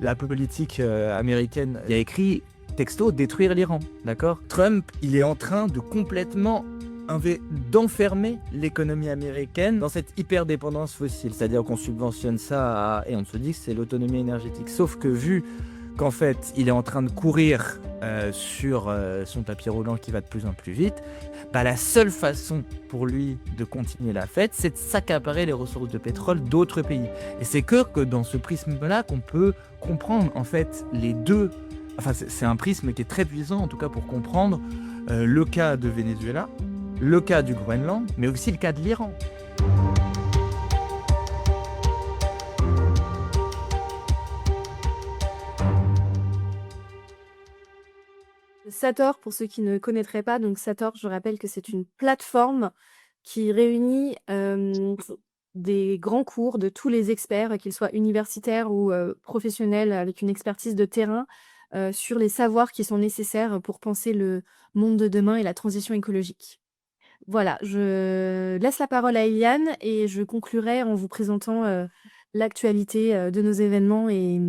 la politique américaine. Il y a écrit texto détruire l'Iran, d'accord? Trump, il est en train de complètement d'enfermer l'économie américaine dans cette hyper-dépendance fossile. C'est-à-dire qu'on subventionne ça et on se dit que c'est l'autonomie énergétique. Sauf que vu qu'en fait, il est en train de courir sur son tapis roulant qui va de plus en plus vite, bah, la seule façon pour lui de continuer la fête, c'est de s'accaparer les ressources de pétrole d'autres pays. Et c'est que dans ce prisme-là qu'on peut comprendre en fait les deux. Enfin, c'est un prisme qui est très puissant, en tout cas pour comprendre le cas de Venezuela, le cas du Groenland, mais aussi le cas de l'Iran. Sator, pour ceux qui ne connaîtraient pas, donc Sator, je rappelle que c'est une plateforme qui réunit des grands cours de tous les experts, qu'ils soient universitaires ou professionnels avec une expertise de terrain sur les savoirs qui sont nécessaires pour penser le monde de demain et la transition écologique. Voilà, je laisse la parole à Eliane et je conclurai en vous présentant l'actualité de nos événements et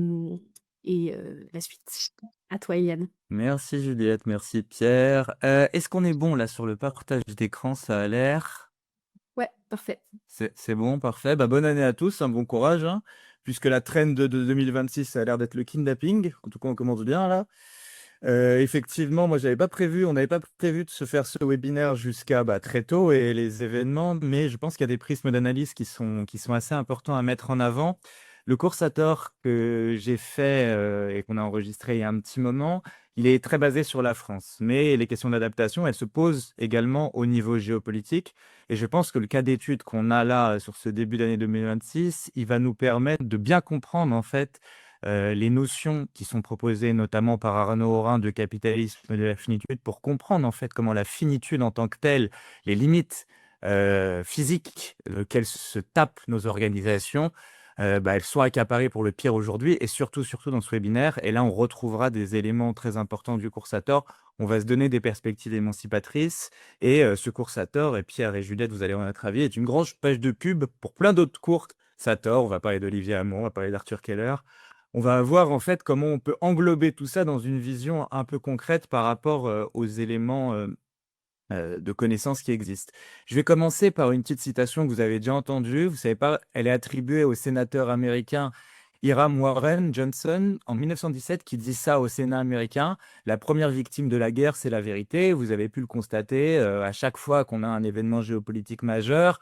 la suite. À toi, Eliane. Merci Juliette, merci Pierre. Est-ce qu'on est bon là sur le partage d'écran? Ça a l'air. Ouais, parfait. C'est bon, parfait. Bah, bonne année à tous, bon courage, hein, puisque la trend de 2026, ça a l'air d'être le kidnapping. En tout cas, on commence bien là. Effectivement, moi, on n'avait pas prévu de se faire ce webinaire jusqu'à très tôt et les événements, mais je pense qu'il y a des prismes d'analyse qui sont assez importants à mettre en avant. Le Coursator que j'ai fait et qu'on a enregistré il y a un petit moment, il est très basé sur la France, mais les questions d'adaptation, elles se posent également au niveau géopolitique. Et je pense que le cas d'étude qu'on a là sur ce début d'année 2026, il va nous permettre de bien comprendre en fait les notions qui sont proposées notamment par Arnaud Horin de capitalisme et de la finitude pour comprendre en fait comment la finitude en tant que telle, les limites physiques qu'elles se tapent nos organisations, elles sont accaparées pour le pire aujourd'hui et surtout dans ce webinaire. Et là, on retrouvera des éléments très importants du Coursator. On va se donner des perspectives émancipatrices et ce cours Sator, et Pierre et Juliette, vous allez en être ravis, est une grande page de pub pour plein d'autres cours Sator. On va parler d'Olivier Hamon, on va parler d'Arthur Keller. On va voir en fait comment on peut englober tout ça dans une vision un peu concrète par rapport aux éléments de connaissances qui existent. Je vais commencer par une petite citation que vous avez déjà entendue. Vous savez pas, elle est attribuée au sénateur américain Hiram Warren Johnson en 1917 qui dit ça au Sénat américain. La première victime de la guerre, c'est la vérité. Vous avez pu le constater à chaque fois qu'on a un événement géopolitique majeur.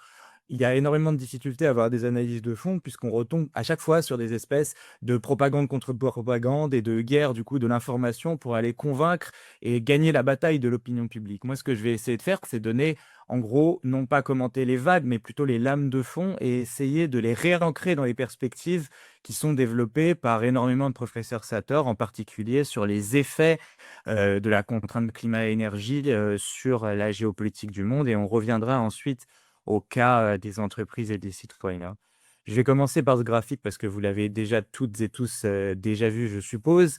Il y a énormément de difficultés à avoir des analyses de fond puisqu'on retombe à chaque fois sur des espèces de propagande contre propagande et de guerre du coup de l'information pour aller convaincre et gagner la bataille de l'opinion publique. Moi, ce que je vais essayer de faire, c'est donner, en gros, non pas commenter les vagues, mais plutôt les lames de fond et essayer de les réancrer dans les perspectives qui sont développées par énormément de professeurs Sator, en particulier sur les effets de la contrainte climat-énergie sur la géopolitique du monde. Et on reviendra ensuite au cas des entreprises et des citoyens. Je vais commencer par ce graphique parce que vous l'avez déjà toutes et tous déjà vu, je suppose.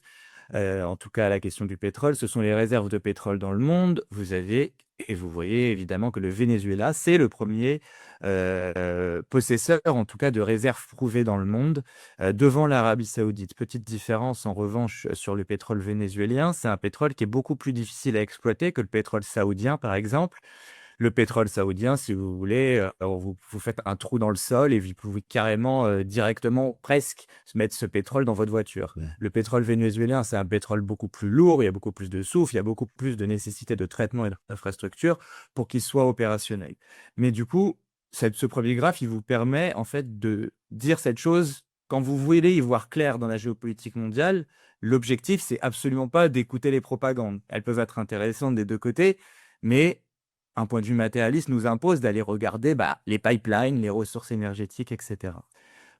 En tout cas, la question du pétrole, ce sont les réserves de pétrole dans le monde. Et vous voyez évidemment que le Venezuela, c'est le premier possesseur, en tout cas, de réserves prouvées dans le monde, devant l'Arabie Saoudite. Petite différence, en revanche, sur le pétrole vénézuélien, c'est un pétrole qui est beaucoup plus difficile à exploiter que le pétrole saoudien, par exemple. Le pétrole saoudien, si vous voulez, vous faites un trou dans le sol et vous pouvez carrément, directement, presque, se mettre ce pétrole dans votre voiture. Ouais. Le pétrole vénézuélien, c'est un pétrole beaucoup plus lourd, il y a beaucoup plus de soufre, il y a beaucoup plus de nécessité de traitement et d'infrastructure pour qu'il soit opérationnel. Mais du coup, ce premier graphe, il vous permet en fait de dire cette chose. Quand vous voulez y voir clair dans la géopolitique mondiale, l'objectif, c'est absolument pas d'écouter les propagandes. Elles peuvent être intéressantes des deux côtés, mais un point de vue matérialiste nous impose d'aller regarder les pipelines, les ressources énergétiques, etc.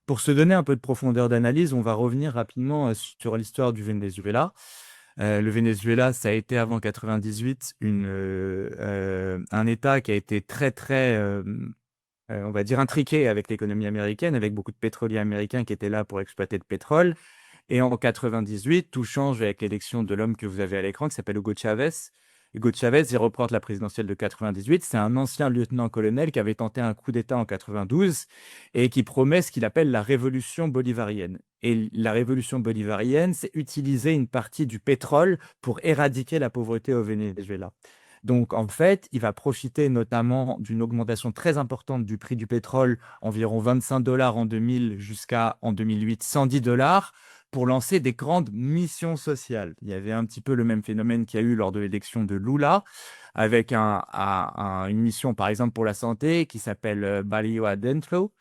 Pour se donner un peu de profondeur d'analyse, on va revenir rapidement sur l'histoire du Venezuela. Le Venezuela, ça a été avant 98 un État qui a été très, très, on va dire, intriqué avec l'économie américaine, avec beaucoup de pétroliers américains qui étaient là pour exploiter le pétrole. Et en 98, tout change avec l'élection de l'homme que vous avez à l'écran, qui s'appelle Hugo Chavez. Hugo Chavez, il reprend la présidentielle de 98. C'est un ancien lieutenant-colonel qui avait tenté un coup d'État en 92 et qui promet ce qu'il appelle la révolution bolivarienne. Et la révolution bolivarienne, c'est utiliser une partie du pétrole pour éradiquer la pauvreté au Venezuela. Donc, en fait, il va profiter notamment d'une augmentation très importante du prix du pétrole, environ 25 dollars en 2000 jusqu'à en 2008, 110 dollars, pour lancer des grandes missions sociales. Il y avait un petit peu le même phénomène qu'il y a eu lors de l'élection de Lula, avec une mission, par exemple, pour la santé qui s'appelle Barrio Adentro,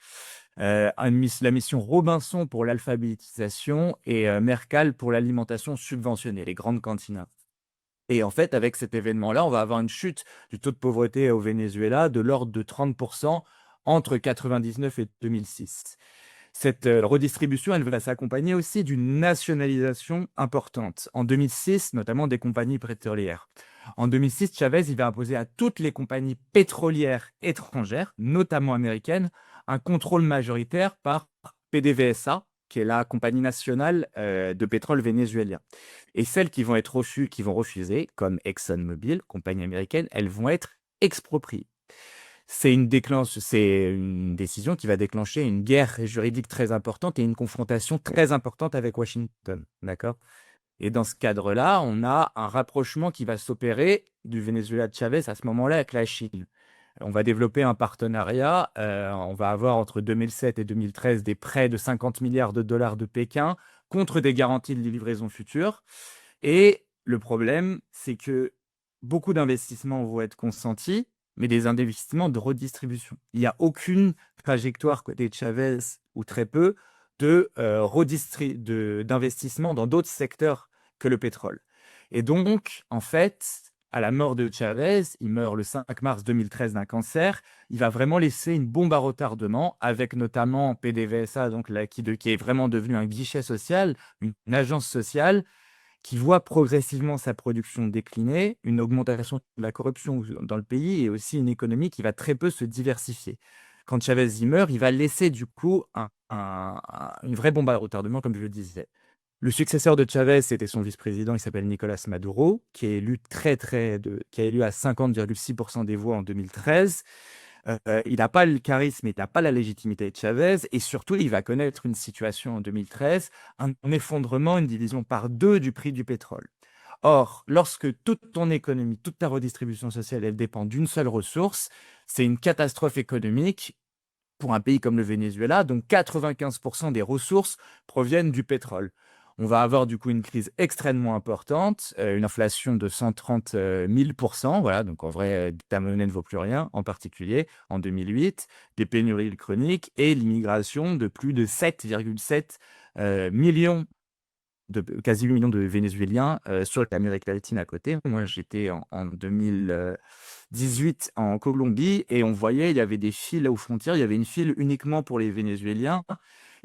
la mission Robinson pour l'alphabétisation et Mercal pour l'alimentation subventionnée, les grandes cantines. Et en fait, avec cet événement-là, on va avoir une chute du taux de pauvreté au Venezuela de l'ordre de 30% entre 1999 et 2006. Cette redistribution, elle va s'accompagner aussi d'une nationalisation importante. En 2006, notamment des compagnies pétrolières. En 2006, Chavez il va imposer à toutes les compagnies pétrolières étrangères, notamment américaines, un contrôle majoritaire par PDVSA, qui est la compagnie nationale de pétrole vénézuélien. Et celles qui vont être qui vont refuser, comme ExxonMobil, compagnie américaine, elles vont être expropriées. C'est une décision qui va déclencher une guerre juridique très importante et une confrontation très importante avec Washington. D'accord? Et dans ce cadre-là, on a un rapprochement qui va s'opérer du Venezuela de Chavez à ce moment-là avec la Chine. On va développer un partenariat. On va avoir entre 2007 et 2013 des prêts de 50 milliards de dollars de Pékin contre des garanties de livraison future. Et le problème, c'est que beaucoup d'investissements vont être consentis, mais des investissements de redistribution. Il n'y a aucune trajectoire côté Chavez, ou très peu, d'investissement dans d'autres secteurs que le pétrole. Et donc, en fait, à la mort de Chavez, il meurt le 5 mars 2013 d'un cancer, il va vraiment laisser une bombe à retardement, avec notamment PDVSA, donc qui est vraiment devenu un guichet social, une agence sociale, qui voit progressivement sa production décliner, une augmentation de la corruption dans le pays et aussi une économie qui va très peu se diversifier. Quand Chavez y meurt, il va laisser du coup une vraie bombe à retardement, comme je le disais. Le successeur de Chavez, c'était son vice-président, il s'appelle Nicolas Maduro, qui est élu qui a élu à 50,6% des voix en 2013. Il n'a pas le charisme, il n'a pas la légitimité de Chavez, et surtout, il va connaître une situation en 2013, un effondrement, une division par deux du prix du pétrole. Or, lorsque toute ton économie, toute ta redistribution sociale, elle dépend d'une seule ressource, c'est une catastrophe économique pour un pays comme le Venezuela, dont 95% des ressources proviennent du pétrole. On va avoir du coup une crise extrêmement importante, une inflation de 130 000%, voilà, donc en vrai, ta monnaie ne vaut plus rien, en particulier en 2008, des pénuries chroniques et l'immigration de plus de 7,7 millions quasi 8 millions de Vénézuéliens sur l'Amérique latine à côté. Moi, j'étais en 2018 en Colombie et on voyait, il y avait des files aux frontières, il y avait une file uniquement pour les Vénézuéliens.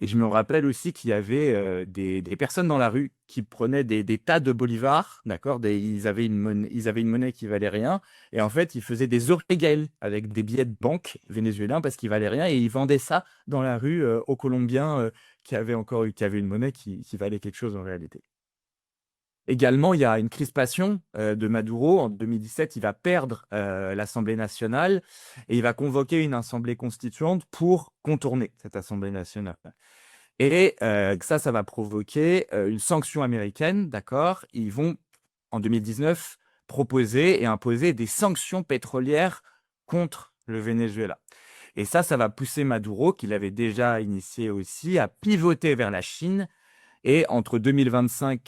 Et je me rappelle aussi qu'il y avait des personnes dans la rue qui prenaient des tas de bolivars, d'accord, ils avaient une monnaie qui valait rien. Et en fait, ils faisaient des origales avec des billets de banque vénézuéliens parce qu'ils valaient rien et ils vendaient ça dans la rue aux Colombiens qui avaient une monnaie qui valait quelque chose en réalité. Également, il y a une crispation de Maduro. En 2017, il va perdre l'Assemblée nationale et il va convoquer une assemblée constituante pour contourner cette Assemblée nationale. Et ça va provoquer une sanction américaine, d'accord? Ils vont, en 2019, proposer et imposer des sanctions pétrolières contre le Venezuela. Et ça va pousser Maduro, qui l'avait déjà initié aussi, à pivoter vers la Chine. Et entre 2020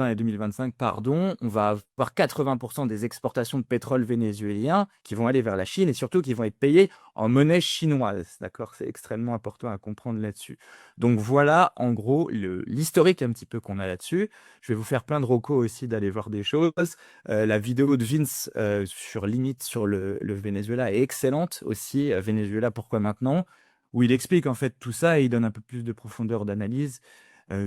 et 2025, pardon, on va avoir 80% des exportations de pétrole vénézuélien qui vont aller vers la Chine et surtout qui vont être payées en monnaie chinoise. D'accord? C'est extrêmement important à comprendre là-dessus. Donc voilà, en gros, l'historique un petit peu qu'on a là-dessus. Je vais vous faire plein de recos aussi d'aller voir des choses. La vidéo de Vince sur le Venezuela est excellente aussi. Venezuela, pourquoi maintenant? Où il explique en fait tout ça et il donne un peu plus de profondeur d'analyse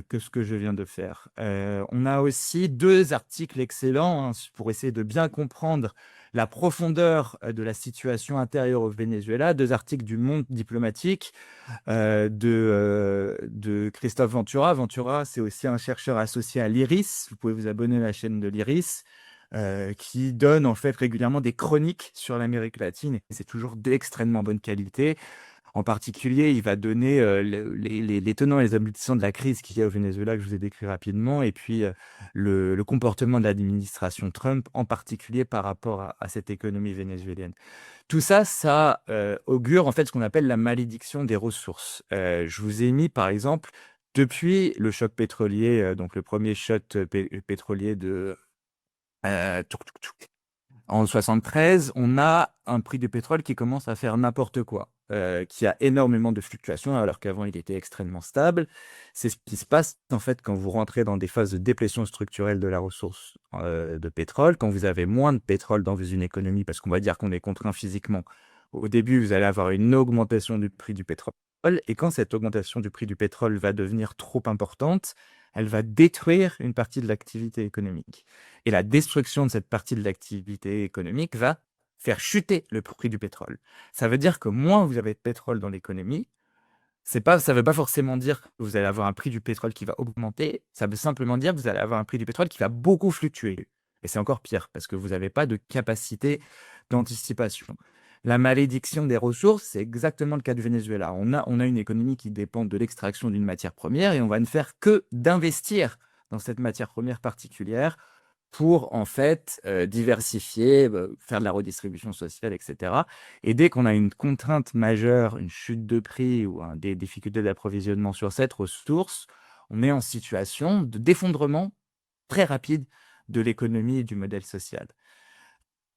que ce que je viens de faire. On a aussi deux articles excellents pour essayer de bien comprendre la profondeur de la situation intérieure au Venezuela, deux articles du Monde diplomatique de Christophe Ventura. Ventura, c'est aussi un chercheur associé à l'IRIS. Vous pouvez vous abonner à la chaîne de l'IRIS. qui donne en fait régulièrement des chroniques sur l'Amérique latine et c'est toujours d'extrêmement bonne qualité. En particulier, il va donner les tenants et les aboutissants de la crise qu'il y a au Venezuela que je vous ai décrit rapidement et puis le comportement de l'administration Trump, en particulier par rapport à cette économie vénézuélienne. Tout ça, ça augure en fait ce qu'on appelle la malédiction des ressources. Je vous ai mis par exemple, depuis le choc pétrolier, donc le premier choc pétrolier de touc, touc, touc, en 73, on a un prix du pétrole qui commence à faire n'importe quoi, qui a énormément de fluctuations alors qu'avant il était extrêmement stable. C'est ce qui se passe en fait quand vous rentrez dans des phases de déplétion structurelle de la ressource de pétrole, quand vous avez moins de pétrole dans une économie, parce qu'on va dire qu'on est contraint physiquement. Au début, vous allez avoir une augmentation du prix du pétrole, et quand cette augmentation du prix du pétrole va devenir trop importante, elle va détruire une partie de l'activité économique. Et la destruction de cette partie de l'activité économique va faire chuter le prix du pétrole. Ça veut dire que moins vous avez de pétrole dans l'économie, ça ne veut pas forcément dire que vous allez avoir un prix du pétrole qui va augmenter, ça veut simplement dire que vous allez avoir un prix du pétrole qui va beaucoup fluctuer. Et c'est encore pire, parce que vous n'avez pas de capacité d'anticipation. La malédiction des ressources, c'est exactement le cas du Venezuela. On a une économie qui dépend de l'extraction d'une matière première et on va ne faire que d'investir dans cette matière première particulière pour en fait diversifier, faire de la redistribution sociale, etc. Et dès qu'on a une contrainte majeure, une chute de prix ou des difficultés d'approvisionnement sur cette ressource, on est en situation d'effondrement très rapide de l'économie et du modèle social.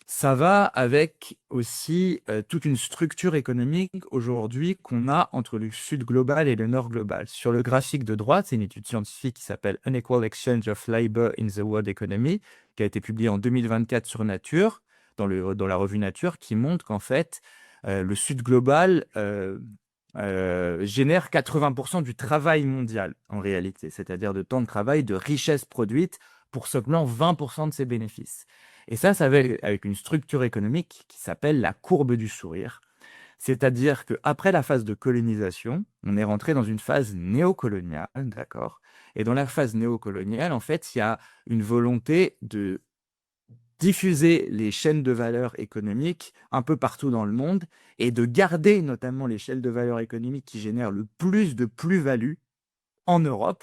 Ça va avec aussi toute une structure économique aujourd'hui qu'on a entre le sud global et le nord global. Sur le graphique de droite, c'est une étude scientifique qui s'appelle Unequal Exchange of Labor in the World Economy, qui a été publiée en 2024 sur Nature, dans la revue Nature, qui montre qu'en fait, le sud global génère 80% du travail mondial en réalité, c'est-à-dire de temps de travail, de richesse produite pour seulement 20% de ses bénéfices. Et ça va avec une structure économique qui s'appelle la courbe du sourire. C'est-à-dire qu'après la phase de colonisation, on est rentré dans une phase néocoloniale, d'accord? Et dans la phase néocoloniale, en fait, il y a une volonté de diffuser les chaînes de valeur économiques un peu partout dans le monde et de garder notamment les chaînes de valeur économiques qui génèrent le plus de plus-value en Europe,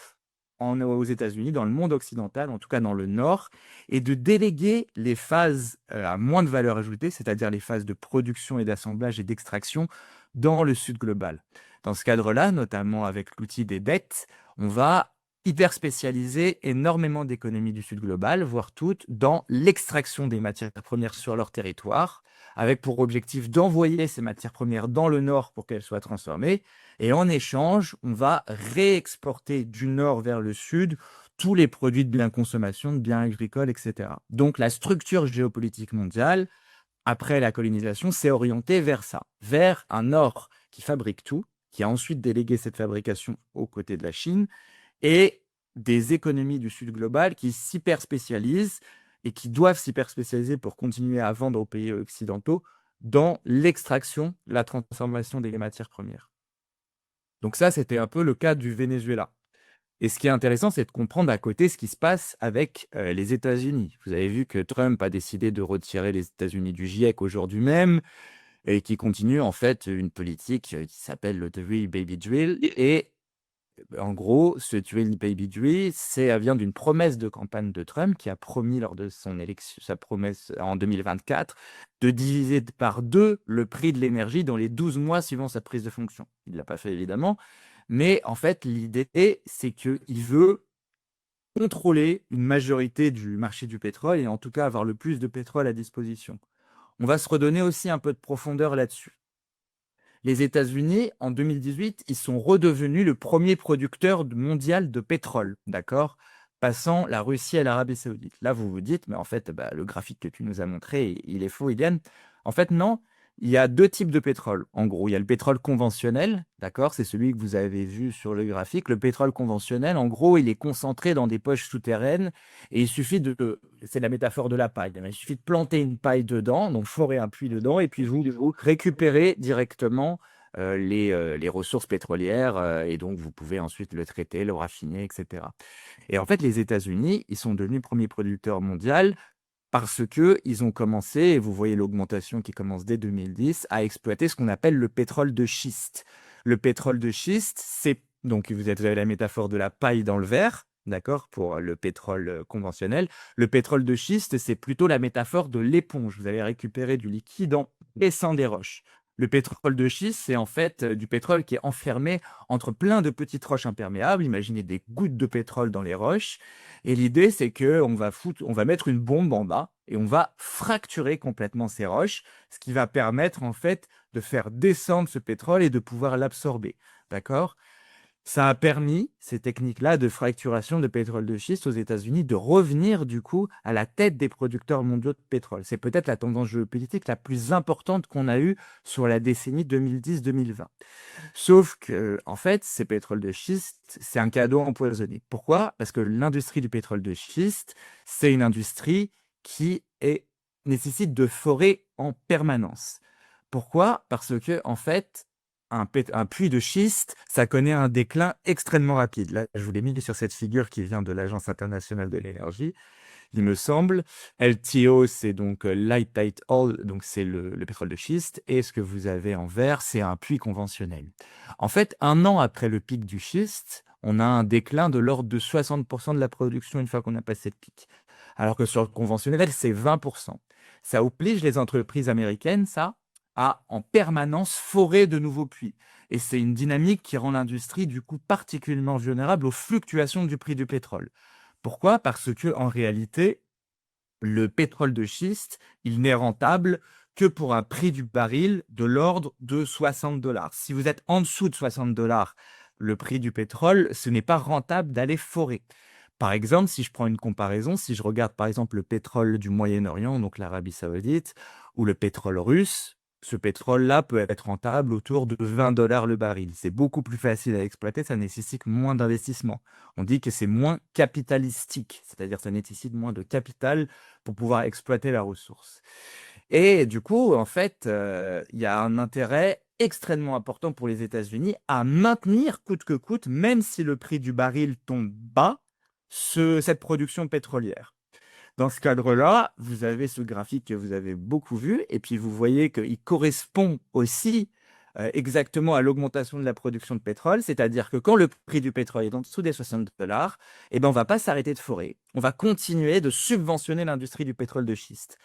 aux États-Unis, dans le monde occidental, en tout cas dans le Nord, et de déléguer les phases à moins de valeur ajoutée, c'est-à-dire les phases de production et d'assemblage et d'extraction, dans le Sud global. Dans ce cadre-là, notamment avec l'outil des dettes, on va hyper spécialiser énormément d'économies du Sud global, voire toutes, dans l'extraction des matières premières sur leur territoire, avec pour objectif d'envoyer ces matières premières dans le Nord pour qu'elles soient transformées, et en échange, on va réexporter du nord vers le sud tous les produits de biens consommation, de biens agricoles, etc. Donc la structure géopolitique mondiale, après la colonisation, s'est orientée vers ça, vers un nord qui fabrique tout, qui a ensuite délégué cette fabrication aux côtés de la Chine, et des économies du sud global qui s'hyper spécialisent et qui doivent s'hyper spécialiser pour continuer à vendre aux pays occidentaux dans l'extraction, la transformation des matières premières. Donc ça, c'était un peu le cas du Venezuela. Et ce qui est intéressant, c'est de comprendre à côté ce qui se passe avec les États-Unis. Vous avez vu que Trump a décidé de retirer les États-Unis du GIEC aujourd'hui même et qui continue en fait une politique qui s'appelle le Three Baby Drill. Et en gros, ce Three Baby Drill, ça vient d'une promesse de campagne de Trump qui a promis lors de son élection, sa promesse en 2024, de diviser par 2 le prix de l'énergie dans les 12 mois suivant sa prise de fonction. Il ne l'a pas fait évidemment, mais en fait, l'idée, c'est qu'il veut contrôler une majorité du marché du pétrole et en tout cas avoir le plus de pétrole à disposition. On va se redonner aussi un peu de profondeur là-dessus. Les États-Unis, en 2018, ils sont redevenus le premier producteur mondial de pétrole, d'accord? Passant la Russie et l'Arabie Saoudite. Là, vous vous dites, mais en fait, le graphique que tu nous as montré, il est faux, Iliane. En fait, non. Il y a 2 types de pétrole. En gros, il y a le pétrole conventionnel, d'accord? C'est celui que vous avez vu sur le graphique. Le pétrole conventionnel, en gros, il est concentré dans des poches souterraines et il suffit c'est la métaphore de la paille. Il suffit de planter une paille dedans, donc forer un puits dedans et puis vous récupérez directement les ressources pétrolières et donc vous pouvez ensuite le traiter, le raffiner, etc. Et en fait, les États-Unis, ils sont devenus premier producteur mondial parce que ils ont commencé, et vous voyez l'augmentation qui commence dès 2010, à exploiter ce qu'on appelle le pétrole de schiste. Le pétrole de schiste, c'est donc vous avez la métaphore de la paille dans le verre, d'accord, pour le pétrole conventionnel. Le pétrole de schiste, c'est plutôt la métaphore de l'éponge. Vous allez récupérer du liquide en baissant des roches. Le pétrole de schiste, c'est en fait du pétrole qui est enfermé entre plein de petites roches imperméables. Imaginez des gouttes de pétrole dans les roches. Et l'idée, c'est que on va mettre une bombe en bas et on va fracturer complètement ces roches, ce qui va permettre en fait de faire descendre ce pétrole et de pouvoir l'absorber. D'accord? Ça a permis, ces techniques-là de fracturation de pétrole de schiste aux États-Unis, de revenir du coup à la tête des producteurs mondiaux de pétrole. C'est peut-être la tendance géopolitique la plus importante qu'on a eue sur la décennie 2010-2020. Sauf que, en fait, ces pétroles de schiste, c'est un cadeau empoisonné. Pourquoi? Parce que l'industrie du pétrole de schiste, c'est une industrie nécessite de forer en permanence. Pourquoi? Parce que, en fait, un puits de schiste, ça connaît un déclin extrêmement rapide. Là, je vous l'ai mis sur cette figure qui vient de l'Agence internationale de l'énergie, il me semble. LTO, c'est donc Light Tight Oil, donc c'est le pétrole de schiste. Et ce que vous avez en vert, c'est un puits conventionnel. En fait, un an après le pic du schiste, on a un déclin de l'ordre de 60% de la production une fois qu'on a passé le pic. Alors que sur le conventionnel, c'est 20%. Ça oblige les entreprises américaines, ça, à en permanence forer de nouveaux puits. Et c'est une dynamique qui rend l'industrie, du coup, particulièrement vulnérable aux fluctuations du prix du pétrole. Pourquoi? Parce que en réalité, le pétrole de schiste, il n'est rentable que pour un prix du baril de l'ordre de 60 dollars. Si vous êtes en dessous de 60 dollars, le prix du pétrole, ce n'est pas rentable d'aller forer. Par exemple, si je prends une comparaison, si je regarde par exemple le pétrole du Moyen-Orient, donc l'Arabie Saoudite, ou le pétrole russe, ce pétrole-là peut être rentable autour de 20 dollars le baril. C'est beaucoup plus facile à exploiter, ça nécessite moins d'investissement. On dit que c'est moins capitalistique, c'est-à-dire ça nécessite moins de capital pour pouvoir exploiter la ressource. Et du coup, en fait, il y a un intérêt extrêmement important pour les États-Unis à maintenir coûte que coûte, même si le prix du baril tombe bas, cette production pétrolière. Dans ce cadre-là, vous avez ce graphique que vous avez beaucoup vu, et puis vous voyez qu'il correspond aussi exactement à l'augmentation de la production de pétrole, c'est-à-dire que quand le prix du pétrole est en dessous des 60 dollars, eh ben, on ne va pas s'arrêter de forer. On va continuer de subventionner l'industrie du pétrole de schiste.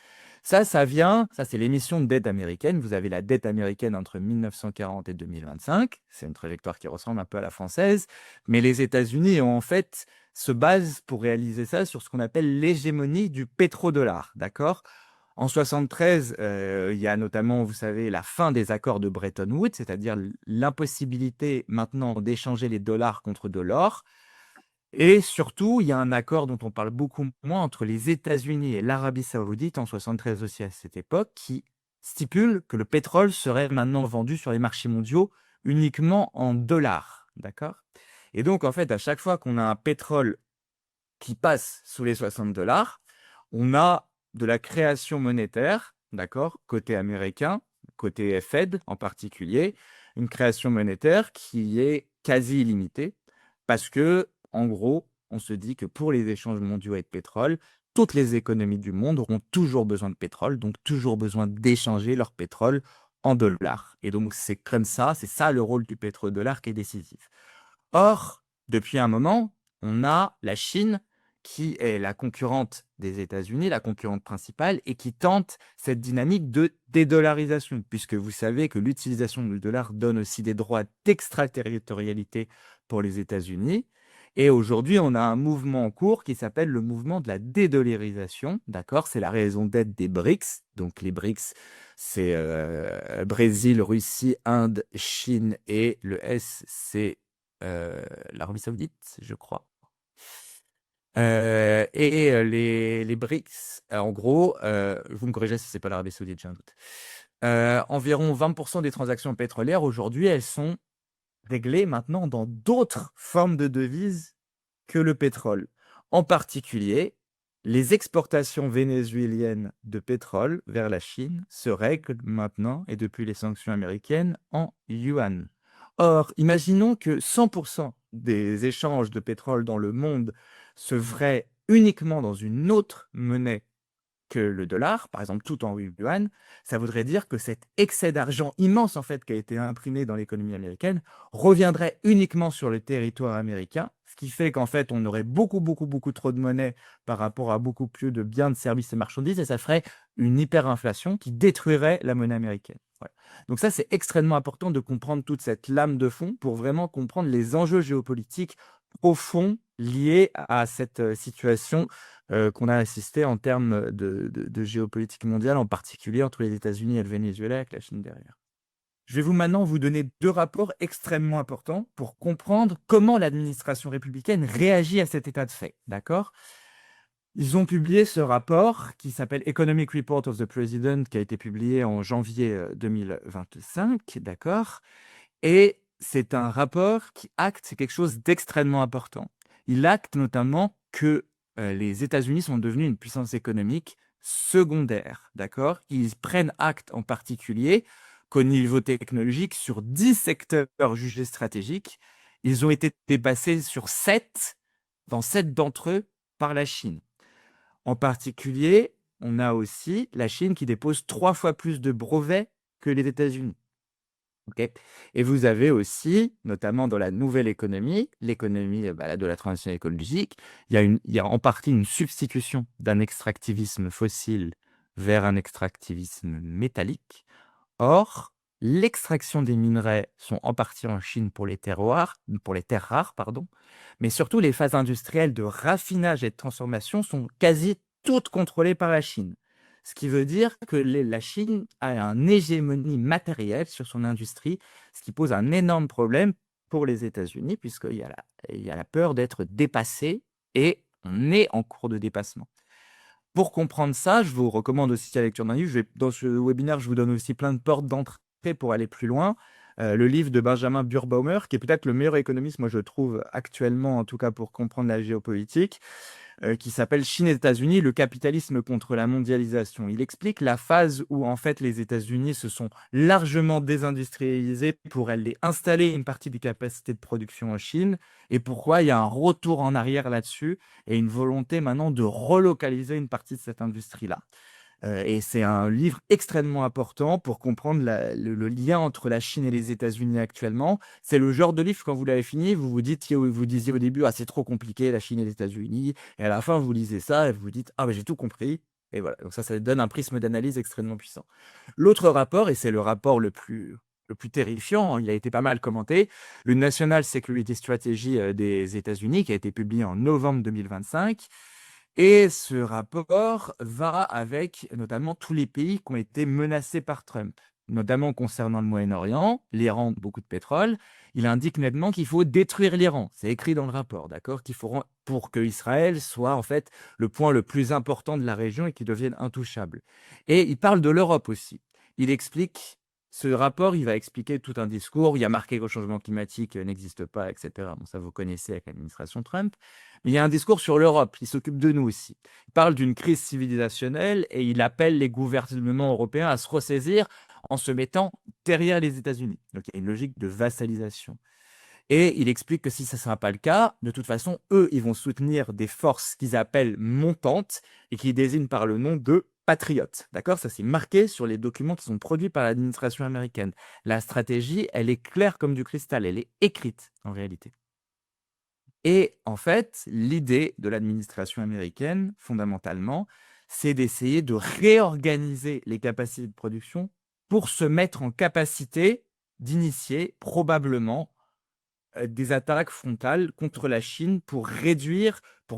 Ça c'est l'émission de dette américaine. Vous avez la dette américaine entre 1940 et 2025. C'est une trajectoire qui ressemble un peu à la française. Mais les États-Unis ont en fait se basent pour réaliser ça sur ce qu'on appelle l'hégémonie du pétrodollar, d'accord? En 73, il y a notamment, vous savez, la fin des accords de Bretton Woods, c'est-à-dire l'impossibilité maintenant d'échanger les dollars contre de l'or. Et surtout, il y a un accord dont on parle beaucoup moins entre les États-Unis et l'Arabie Saoudite en 73 aussi à cette époque, qui stipule que le pétrole serait maintenant vendu sur les marchés mondiaux uniquement en dollars, d'accord? Et donc, en fait, à chaque fois qu'on a un pétrole qui passe sous les 60 dollars, on a de la création monétaire, d'accord, côté américain, côté Fed en particulier, une création monétaire qui est quasi illimitée, parce que, en gros, on se dit que pour les échanges mondiaux et de pétrole, toutes les économies du monde auront toujours besoin de pétrole, donc toujours besoin d'échanger leur pétrole en dollars. Et donc, c'est comme ça, c'est ça le rôle du pétrodollar qui est décisif. Or, depuis un moment, on a la Chine qui est la concurrente des États-Unis, la concurrente principale, et qui tente cette dynamique de dédollarisation, puisque vous savez que l'utilisation du dollar donne aussi des droits d'extraterritorialité pour les États-Unis. Et aujourd'hui, on a un mouvement en cours qui s'appelle le mouvement de la dédollarisation. D'accord? C'est la raison d'être des BRICS. Donc les BRICS, c'est Brésil, Russie, Inde, Chine, et le S, c'est l'Arabie Saoudite, je crois. Les BRICS, en gros, vous me corrigez si c'est pas l'Arabie Saoudite, j'ai un doute. Environ 20% des transactions pétrolières aujourd'hui, elles sont réglées maintenant dans d'autres formes de devises que le pétrole. En particulier, les exportations vénézuéliennes de pétrole vers la Chine se règlent maintenant et depuis les sanctions américaines en yuan. Or, imaginons que 100% des échanges de pétrole dans le monde se feraient uniquement dans une autre monnaie que le dollar, par exemple tout en yuan, ça voudrait dire que cet excès d'argent immense en fait qui a été imprimé dans l'économie américaine reviendrait uniquement sur le territoire américain, ce qui fait qu'en fait on aurait beaucoup, beaucoup, beaucoup trop de monnaie par rapport à beaucoup plus de biens, de services et marchandises, et ça ferait une hyperinflation qui détruirait la monnaie américaine. Voilà. Donc ça, c'est extrêmement important de comprendre toute cette lame de fond pour vraiment comprendre les enjeux géopolitiques profonds liés à cette situation qu'on a assisté en termes de géopolitique mondiale, en particulier entre les États-Unis et le Venezuela avec la Chine derrière. Je vais maintenant vous donner deux rapports extrêmement importants pour comprendre comment l'administration républicaine réagit à cet état de fait. D'accord? Ils ont publié ce rapport qui s'appelle Economic Report of the President, qui a été publié en janvier 2025, d'accord? Et c'est un rapport qui acte quelque chose d'extrêmement important. Il acte notamment que les États-Unis sont devenus une puissance économique secondaire, d'accord? Ils prennent acte en particulier qu'au niveau technologique, sur 10 secteurs jugés stratégiques, ils ont été dépassés sur 7, dans 7 d'entre eux, par la Chine. En particulier, on a aussi la Chine qui dépose 3 fois plus de brevets que les États-Unis. OK? Et vous avez aussi, notamment dans la nouvelle économie, l'économie de la transition écologique, il y a en partie une substitution d'un extractivisme fossile vers un extractivisme métallique. Or, l'extraction des minerais sont en partie en Chine pour les terres rares, pardon, mais surtout les phases industrielles de raffinage et de transformation sont quasi toutes contrôlées par la Chine. Ce qui veut dire que la Chine a une hégémonie matérielle sur son industrie, ce qui pose un énorme problème pour les États-Unis, puisqu'il y a la peur d'être dépassé et on est en cours de dépassement. Pour comprendre ça, je vous recommande aussi la lecture d'un livre. Dans ce webinaire, je vous donne aussi plein de portes d'entrée pour aller plus loin. Le livre de Benjamin Burbaumer, qui est peut-être le meilleur économiste, moi je trouve actuellement, en tout cas pour comprendre la géopolitique, qui s'appelle Chine et États-Unis, le capitalisme contre la mondialisation. Il explique la phase où en fait les États-Unis se sont largement désindustrialisés pour aller installer une partie des capacités de production en Chine et pourquoi il y a un retour en arrière là-dessus et une volonté maintenant de relocaliser une partie de cette industrie-là. Et c'est un livre extrêmement important pour comprendre le lien entre la Chine et les États-Unis actuellement. C'est le genre de livre, quand vous l'avez fini, vous disiez au début, ah, c'est trop compliqué, la Chine et les États-Unis. Et à la fin, vous lisez ça et vous vous dites, ah, j'ai tout compris. Et voilà, donc ça donne un prisme d'analyse extrêmement puissant. L'autre rapport, et c'est le rapport le plus terrifiant, il a été pas mal commenté, le National Security Strategy des États-Unis, qui a été publié en novembre 2025. Et ce rapport va avec notamment tous les pays qui ont été menacés par Trump, notamment concernant le Moyen-Orient, l'Iran, beaucoup de pétrole. Il indique nettement qu'il faut détruire l'Iran. C'est écrit dans le rapport, d'accord, pour que Israël soit en fait le point le plus important de la région et qu'il devienne intouchable. Et il parle de l'Europe aussi. Il explique ce rapport, il va expliquer tout un discours. Il y a marqué que le changement climatique n'existe pas, etc. Bon, ça, vous connaissez avec l'administration Trump. Mais il y a un discours sur l'Europe. Il s'occupe de nous aussi. Il parle d'une crise civilisationnelle et il appelle les gouvernements européens à se ressaisir en se mettant derrière les États-Unis. Donc, il y a une logique de vassalisation. Et il explique que si ça ne sera pas le cas, de toute façon, eux, ils vont soutenir des forces qu'ils appellent montantes et qui désignent par le nom de patriotes. D'accord? Ça, c'est marqué sur les documents qui sont produits par l'administration américaine. La stratégie, elle est claire comme du cristal. Elle est écrite, en réalité. Et en fait, l'idée de l'administration américaine, fondamentalement, c'est d'essayer de réorganiser les capacités de production pour se mettre en capacité d'initier probablement des attaques frontales contre la Chine pour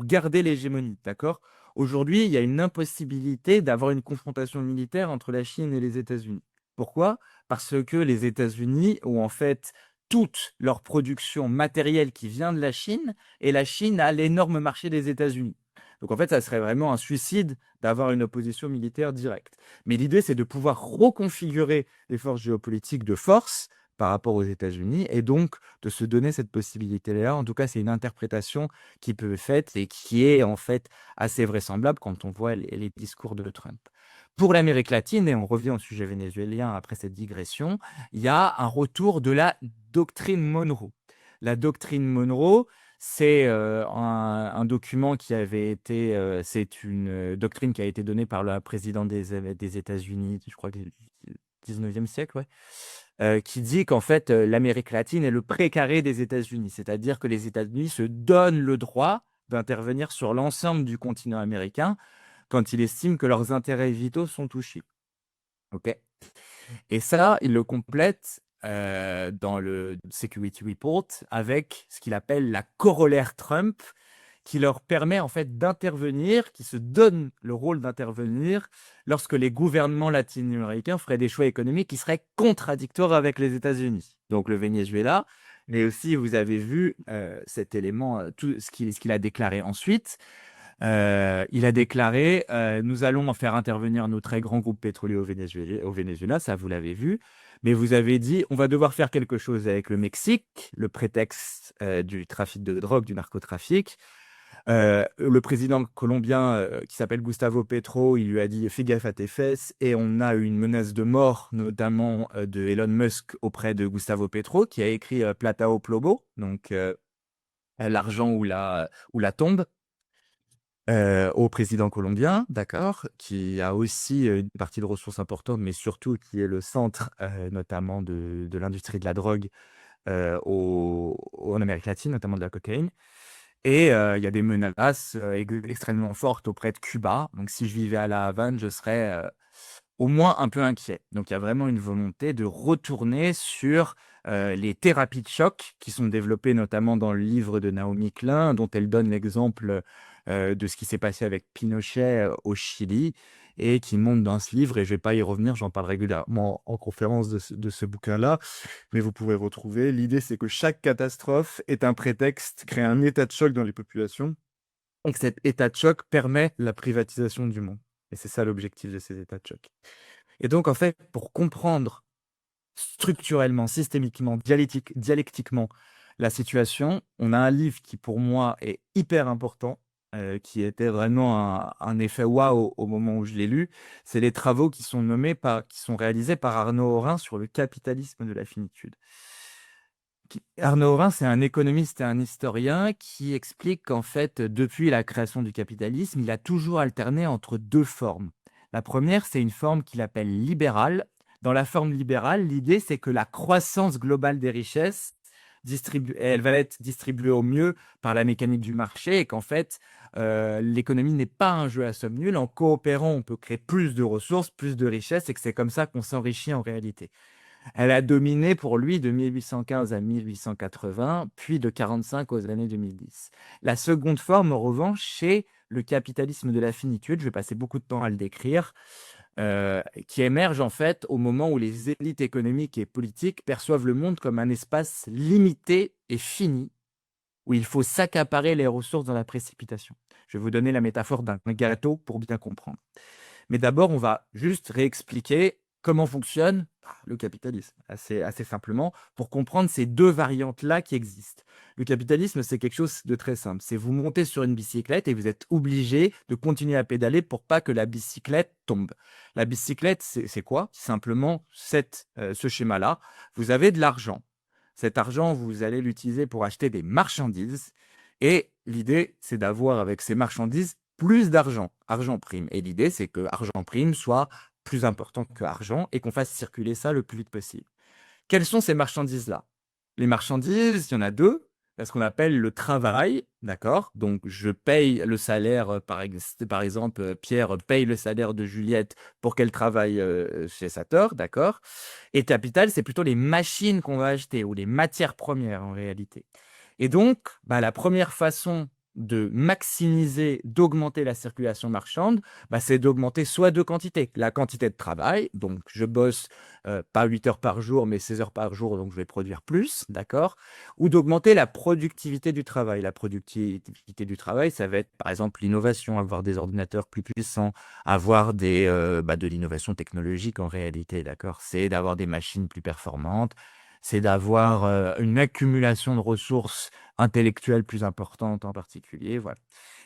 garder l'hégémonie, d'accord? Aujourd'hui, il y a une impossibilité d'avoir une confrontation militaire entre la Chine et les États-Unis. Pourquoi? Parce que les États-Unis ont en fait toute leur production matérielle qui vient de la Chine et la Chine a l'énorme marché des États-Unis. Donc en fait, ça serait vraiment un suicide d'avoir une opposition militaire directe. Mais l'idée, c'est de pouvoir reconfigurer les forces géopolitiques de force par rapport aux États-Unis et donc de se donner cette possibilité-là. En tout cas, c'est une interprétation qui peut être faite et qui est en fait assez vraisemblable quand on voit les discours de Trump. Pour l'Amérique latine, et on revient au sujet vénézuélien après cette digression, il y a un retour de la doctrine Monroe. La doctrine Monroe, C'est un document qui avait été, c'est une doctrine qui a été donnée par le président des États-Unis, je crois que du 19e siècle, ouais, qui dit qu'en fait, l'Amérique latine est le précaré des États-Unis. C'est-à-dire que les États-Unis se donnent le droit d'intervenir sur l'ensemble du continent américain quand ils estiment que leurs intérêts vitaux sont touchés. OK? Et ça, il le complète dans le Security Report avec ce qu'il appelle la corollaire Trump, qui leur permet en fait d'intervenir, qui se donne le rôle d'intervenir lorsque les gouvernements latino-américains feraient des choix économiques qui seraient contradictoires avec les États-Unis. Donc le Venezuela, mais aussi vous avez vu cet élément, tout ce qu'il a déclaré ensuite. Il a déclaré nous allons en faire intervenir nos très grands groupes pétroliers au Venezuela, ça vous l'avez vu. Mais vous avez dit on va devoir faire quelque chose avec le Mexique, le prétexte du trafic de drogue, du narcotrafic. Le président colombien qui s'appelle Gustavo Petro, il lui a dit fais gaffe à tes fesses, et on a eu une menace de mort, notamment de Elon Musk auprès de Gustavo Petro, qui a écrit Plata o Plomo, donc l'argent ou la tombe. Au président colombien, d'accord, qui a aussi une partie de ressources importantes, mais surtout qui est le centre, notamment de l'industrie de la drogue en Amérique latine, notamment de la cocaïne. Et il y a des menaces extrêmement fortes auprès de Cuba. Donc, si je vivais à La Havane, je serais au moins un peu inquiet. Donc, il y a vraiment une volonté de retourner sur les thérapies de choc qui sont développées notamment dans le livre de Naomi Klein, dont elle donne l'exemple de ce qui s'est passé avec Pinochet au Chili et qui montre dans ce livre, et je ne vais pas y revenir, j'en parle régulièrement en conférence de ce bouquin-là, mais vous pouvez retrouver. L'idée, c'est que chaque catastrophe est un prétexte, crée un état de choc dans les populations, et que cet état de choc permet la privatisation du monde. Et c'est ça l'objectif de ces états de choc. Et donc, en fait, pour comprendre structurellement, systémiquement, dialectiquement la situation, on a un livre qui, pour moi, est hyper important, qui était vraiment un effet waouh au moment où je l'ai lu. C'est les travaux qui sont qui sont réalisés par Arnaud Orin sur le capitalisme de la finitude. Arnaud Orin, c'est un économiste et un historien qui explique qu'en fait, depuis la création du capitalisme, il a toujours alterné entre deux formes. La première, c'est une forme qu'il appelle libérale. Dans la forme libérale, l'idée, c'est que la croissance globale des richesses, elle va être distribuée au mieux par la mécanique du marché, et qu'en fait, l'économie n'est pas un jeu à somme nulle. En coopérant, on peut créer plus de ressources, plus de richesses, et que c'est comme ça qu'on s'enrichit en réalité. Elle a dominé pour lui de 1815 à 1880, puis de 45 aux années 2010. La seconde forme, en revanche, c'est le capitalisme de la finitude. Je vais passer beaucoup de temps à le décrire, qui émerge en fait au moment où les élites économiques et politiques perçoivent le monde comme un espace limité et fini, où il faut s'accaparer les ressources dans la précipitation. Je vais vous donner la métaphore d'un gâteau pour bien comprendre. Mais d'abord, on va juste réexpliquer comment fonctionne le capitalisme, assez simplement, pour comprendre ces deux variantes-là qui existent. Le capitalisme, c'est quelque chose de très simple. C'est vous montez sur une bicyclette et vous êtes obligé de continuer à pédaler pour pas que la bicyclette tombe. La bicyclette, c'est quoi? Simplement ce schéma-là. Vous avez de l'argent. Cet argent, vous allez l'utiliser pour acheter des marchandises. Et l'idée, c'est d'avoir avec ces marchandises plus d'argent, argent prime. Et l'idée, c'est que argent prime soit plus important que argent et qu'on fasse circuler ça le plus vite possible. Quelles sont ces marchandises-là? Les marchandises, il y en a deux. Il y a ce qu'on appelle le travail, d'accord? Donc, je paye le salaire, par exemple, Pierre paye le salaire de Juliette pour qu'elle travaille chez Sator, d'accord? Et capital, c'est plutôt les machines qu'on va acheter ou les matières premières en réalité. Et donc, la première façon de maximiser, d'augmenter la circulation marchande, c'est d'augmenter soit deux quantités. La quantité de travail, donc je bosse pas 8 heures par jour, mais 16 heures par jour, donc je vais produire plus, d'accord? Ou d'augmenter la productivité du travail. La productivité du travail, ça va être par exemple l'innovation, avoir des ordinateurs plus puissants, avoir de l'innovation technologique en réalité, d'accord? C'est d'avoir des machines plus performantes, c'est d'avoir une accumulation de ressources intellectuelles plus importantes en particulier, voilà.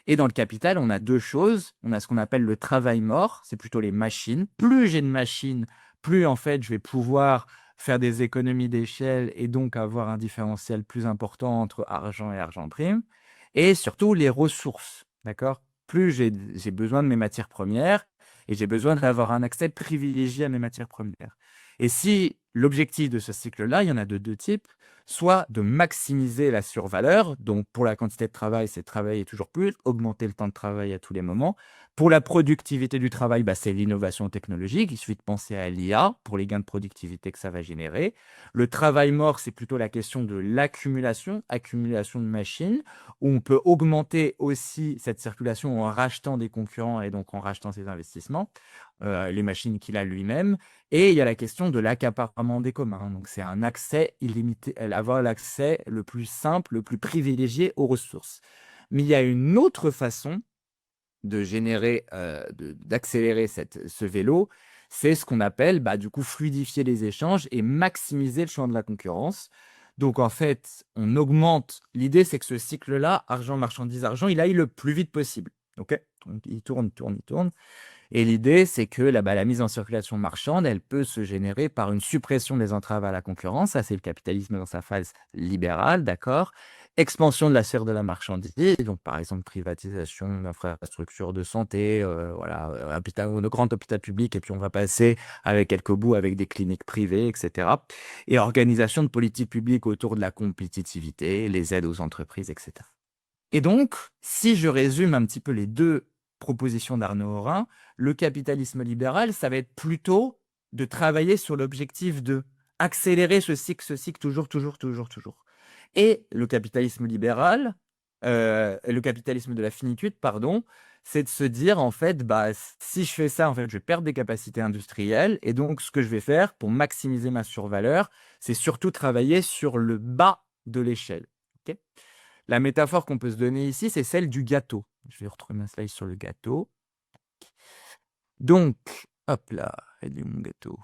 Et dans le capital, on a deux choses. On a ce qu'on appelle le travail mort, c'est plutôt les machines. Plus j'ai de machines, plus en fait je vais pouvoir faire des économies d'échelle et donc avoir un différentiel plus important entre argent et argent prime. Et surtout les ressources, d'accord? Plus j'ai besoin de mes matières premières et j'ai besoin d'avoir un accès privilégié à mes matières premières. Et si l'objectif de ce cycle-là, il y en a de deux types, soit de maximiser la survaleur, donc pour la quantité de travail, c'est travailler toujours plus, augmenter le temps de travail à tous les moments. Pour la productivité du travail, bah, c'est l'innovation technologique, il suffit de penser à l'IA pour les gains de productivité que ça va générer. Le travail mort, c'est plutôt la question de l'accumulation, accumulation de machines, où on peut augmenter aussi cette circulation en rachetant des concurrents et donc en rachetant ses investissements, les machines qu'il a lui-même. Et il y a la question de l'accaparement des communs. Donc, c'est un accès illimité, avoir l'accès le plus simple, le plus privilégié aux ressources. Mais il y a une autre façon de générer, d'accélérer ce vélo, c'est ce qu'on appelle, bah, du coup, fluidifier les échanges et maximiser le champ de la concurrence. Donc, en fait, on augmente. L'idée, c'est que ce cycle-là, argent, marchandise, argent, il aille le plus vite possible. OK? Donc, il tourne, tourne, il tourne. Et l'idée, c'est que la mise en circulation marchande, elle peut se générer par une suppression des entraves à la concurrence. Ça, c'est le capitalisme dans sa phase libérale, d'accord? Expansion de la sphère de la marchandise, donc par exemple privatisation d'infrastructures de santé, voilà, un grand hôpital public, et puis on va passer avec quelques bouts avec des cliniques privées, etc. Et organisation de politiques publiques autour de la compétitivité, les aides aux entreprises, etc. Et donc, si je résume un petit peu les deux propositions d'Arnaud Horin, le capitalisme libéral, ça va être plutôt de travailler sur l'objectif de accélérer ce cycle toujours, toujours, toujours, toujours. Et le capitalisme libéral, le capitalisme de la finitude, pardon, c'est de se dire, en fait, bah, si je fais ça, en fait, je vais perdre des capacités industrielles. Et donc, ce que je vais faire pour maximiser ma survaleur, c'est surtout travailler sur le bas de l'échelle. Ok. La métaphore qu'on peut se donner ici, c'est celle du gâteau. Je vais retrouver ma slide sur le gâteau. Donc, hop là, elle est mon gâteau.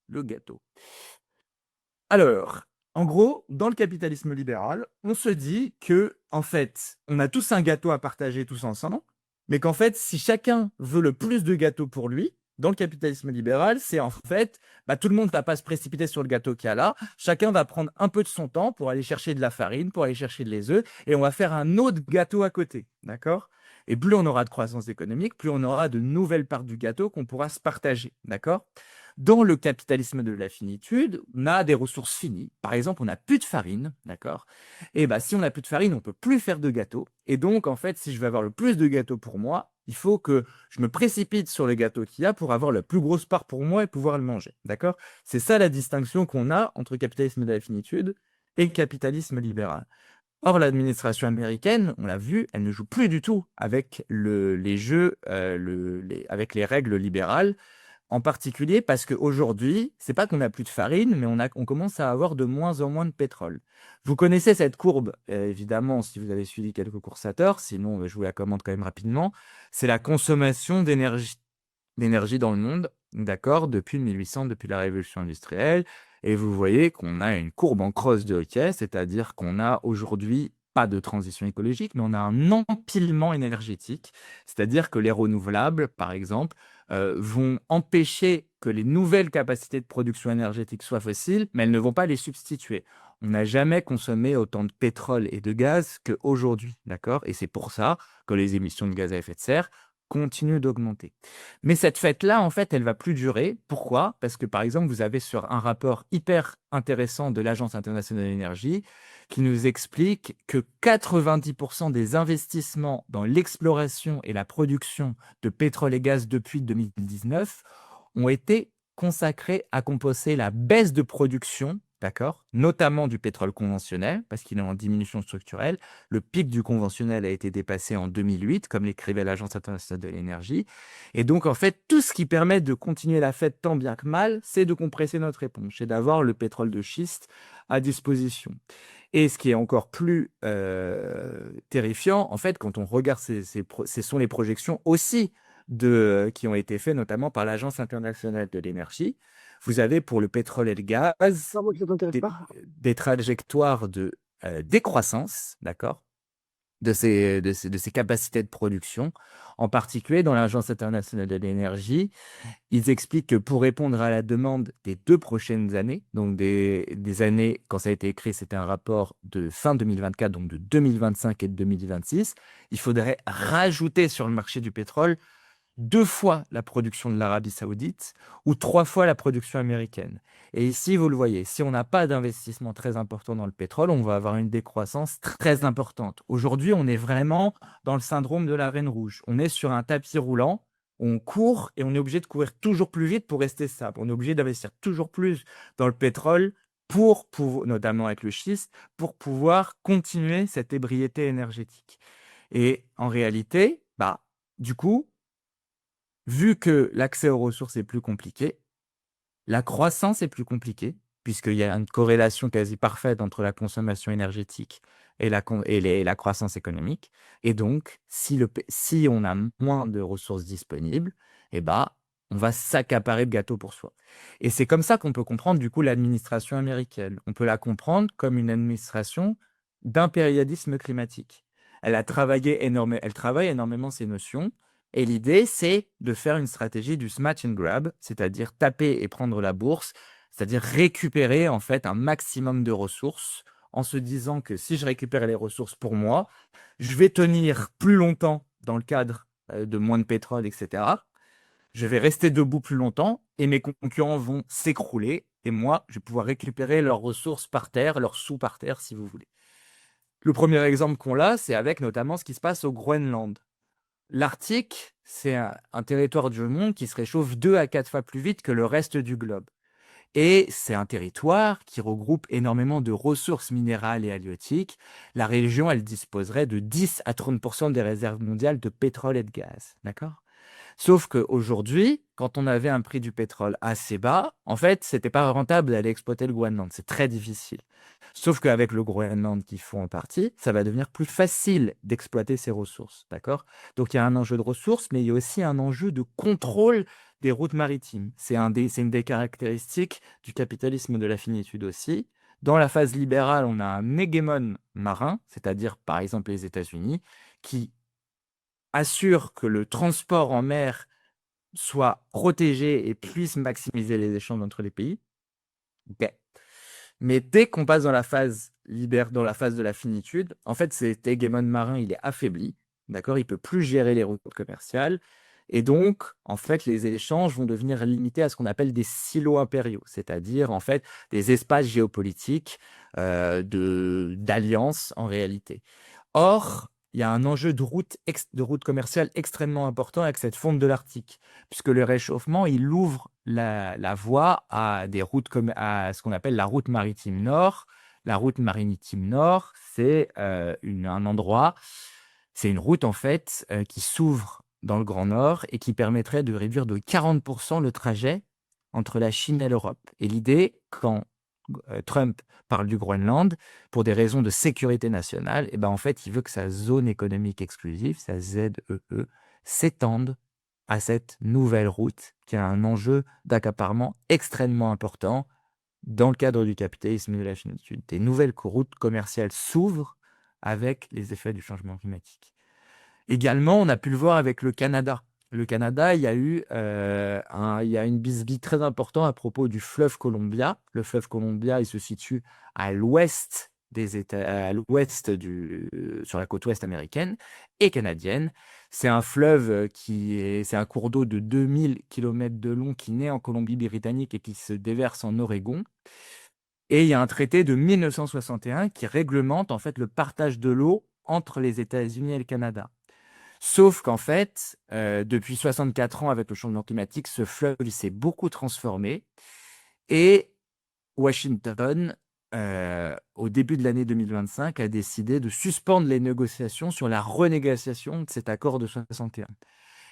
Le gâteau. Alors, en gros, dans le capitalisme libéral, on se dit que, en fait, on a tous un gâteau à partager tous ensemble, mais qu'en fait, si chacun veut le plus de gâteaux pour lui, dans le capitalisme libéral, c'est en fait, bah, tout le monde ne va pas se précipiter sur le gâteau qu'il y a là. Chacun va prendre un peu de son temps pour aller chercher de la farine, pour aller chercher des œufs, et on va faire un autre gâteau à côté. D'accord? Et plus on aura de croissance économique, plus on aura de nouvelles parts du gâteau qu'on pourra se partager. D'accord? Dans le capitalisme de la finitude, on a des ressources finies. Par exemple, on n'a plus de farine, d'accord? Et bah, si on n'a plus de farine, on peut plus faire de gâteaux. Et donc, en fait, si je veux avoir le plus de gâteaux pour moi, il faut que je me précipite sur le gâteau qu'il y a pour avoir la plus grosse part pour moi et pouvoir le manger, d'accord? C'est ça la distinction qu'on a entre capitalisme de la finitude et capitalisme libéral. Or, l'administration américaine, on l'a vu, elle ne joue plus du tout avec les jeux, avec les règles libérales. En particulier parce qu'aujourd'hui, c'est pas qu'on n'a plus de farine, mais on commence à avoir de moins en moins de pétrole. Vous connaissez cette courbe, évidemment, si vous avez suivi quelques courses à tort, sinon je vous la commande quand même rapidement. C'est la consommation d'énergie dans le monde, d'accord, depuis 1800, depuis la révolution industrielle. Et vous voyez qu'on a une courbe en crosse de hockey, c'est-à-dire qu'on a aujourd'hui pas de transition écologique, mais on a un empilement énergétique, c'est-à-dire que les renouvelables, par exemple, vont empêcher que les nouvelles capacités de production énergétique soient fossiles, mais elles ne vont pas les substituer. On n'a jamais consommé autant de pétrole et de gaz qu'aujourd'hui, d'accord? Et c'est pour ça que les émissions de gaz à effet de serre continuent d'augmenter. Mais cette fête-là, en fait, elle va plus durer. Pourquoi? Parce que, par exemple, vous avez sur un rapport hyper intéressant de l'Agence internationale de l'énergie qui nous explique que 90% des investissements dans l'exploration et la production de pétrole et gaz depuis 2019 ont été consacrés à compenser la baisse de production, d'accord, notamment du pétrole conventionnel, parce qu'il est en diminution structurelle. Le pic du conventionnel a été dépassé en 2008, comme l'écrivait l'Agence internationale de l'énergie. Et donc, en fait, tout ce qui permet de continuer la fête tant bien que mal, c'est de compresser notre éponge, c'est d'avoir le pétrole de schiste à disposition. Et ce qui est encore plus terrifiant, en fait, quand on regarde ce sont les projections aussi qui ont été faites notamment par l'Agence internationale de l'énergie. Vous avez pour le pétrole et le gaz Non, moi, ça t'intéresse des, pas. des trajectoires de décroissance, d'accord, de ses capacités de production. En particulier, dans l'Agence internationale de l'énergie, ils expliquent que pour répondre à la demande des 2 prochaines années, donc des années, quand ça a été écrit, c'était un rapport de fin 2024, donc de 2025 et de 2026, il faudrait rajouter sur le marché du pétrole 2 fois la production de l'Arabie Saoudite ou 3 fois la production américaine. Et ici, vous le voyez, si on n'a pas d'investissement très important dans le pétrole, on va avoir une décroissance très importante. Aujourd'hui, on est vraiment dans le syndrome de la reine rouge. On est sur un tapis roulant, on court et on est obligé de courir toujours plus vite pour rester stable. On est obligé d'investir toujours plus dans le pétrole notamment avec le schiste, pour pouvoir continuer cette ébriété énergétique. Et en réalité, du coup, vu que l'accès aux ressources est plus compliqué, la croissance est plus compliquée, puisqu'il y a une corrélation quasi parfaite entre la consommation énergétique et la croissance économique. Et donc, si on a moins de ressources disponibles, eh ben, on va s'accaparer le gâteau pour soi. Et c'est comme ça qu'on peut comprendre du coup l'administration américaine. On peut la comprendre comme une administration d'impérialisme climatique. Elle travaille énormément ces notions. Et l'idée, c'est de faire une stratégie du smash and grab, c'est-à-dire taper et prendre la bourse, c'est-à-dire récupérer en fait un maximum de ressources en se disant que si je récupère les ressources pour moi, je vais tenir plus longtemps dans le cadre de moins de pétrole, etc. Je vais rester debout plus longtemps et mes concurrents vont s'écrouler et moi, je vais pouvoir récupérer leurs ressources par terre, leurs sous par terre, si vous voulez. Le premier exemple qu'on a, c'est avec notamment ce qui se passe au Groenland. L'Arctique, c'est un territoire du monde qui se réchauffe 2 à 4 fois plus vite que le reste du globe. Et c'est un territoire qui regroupe énormément de ressources minérales et halieutiques. La région, elle disposerait de 10 à 30% des réserves mondiales de pétrole et de gaz. D'accord? Sauf qu'aujourd'hui, quand on avait un prix du pétrole assez bas, en fait, c'était pas rentable d'aller exploiter le Groenland. C'est très difficile. Sauf qu'avec le Groenland qui font en partie, ça va devenir plus facile d'exploiter ces ressources. D'accord? Donc il y a un enjeu de ressources, mais il y a aussi un enjeu de contrôle des routes maritimes. C'est une des caractéristiques du capitalisme de la finitude aussi. Dans la phase libérale, on a un hégémon marin, c'est-à-dire par exemple les États-Unis, qui assure que le transport en mer soit protégé et puisse maximiser les échanges entre les pays. Ok. Mais dès qu'on passe dans la phase dans la phase de la finitude, en fait, cet hégémon marin, il est affaibli, d'accord? Il peut plus gérer les routes commerciales. Et donc, en fait, les échanges vont devenir limités à ce qu'on appelle des silos impériaux, c'est-à-dire, en fait, des espaces géopolitiques d'alliance en réalité. Or, il y a un enjeu de route commerciale extrêmement important avec cette fonte de l'Arctique, puisque le réchauffement, il ouvre la voie à à ce qu'on appelle la route maritime nord. La route maritime nord, c'est un endroit, c'est une route en fait qui s'ouvre dans le Grand Nord et qui permettrait de réduire de 40% le trajet entre la Chine et l'Europe. Et l'idée, quand Trump parle du Groenland, pour des raisons de sécurité nationale, et ben en fait, il veut que sa zone économique exclusive, sa ZEE, s'étende à cette nouvelle route qui a un enjeu d'accaparement extrêmement important dans le cadre du capitalisme et de la finitude. Des nouvelles routes commerciales s'ouvrent avec les effets du changement climatique. Également, on a pu le voir avec le Canada. Le Canada, il y a une bisbille très importante à propos du fleuve Columbia. Le fleuve Columbia, il se situe à l'ouest des États, sur la côte ouest américaine et canadienne. C'est un fleuve c'est un cours d'eau de 2000 km de long qui naît en Colombie-Britannique et qui se déverse en Oregon. Et il y a un traité de 1961 qui réglemente en fait le partage de l'eau entre les États-Unis et le Canada. Sauf qu'en fait, depuis 64 ans, avec le changement climatique, ce fleuve s'est beaucoup transformé. Et Washington, au début de l'année 2025, a décidé de suspendre les négociations sur la renégociation de cet accord de 61.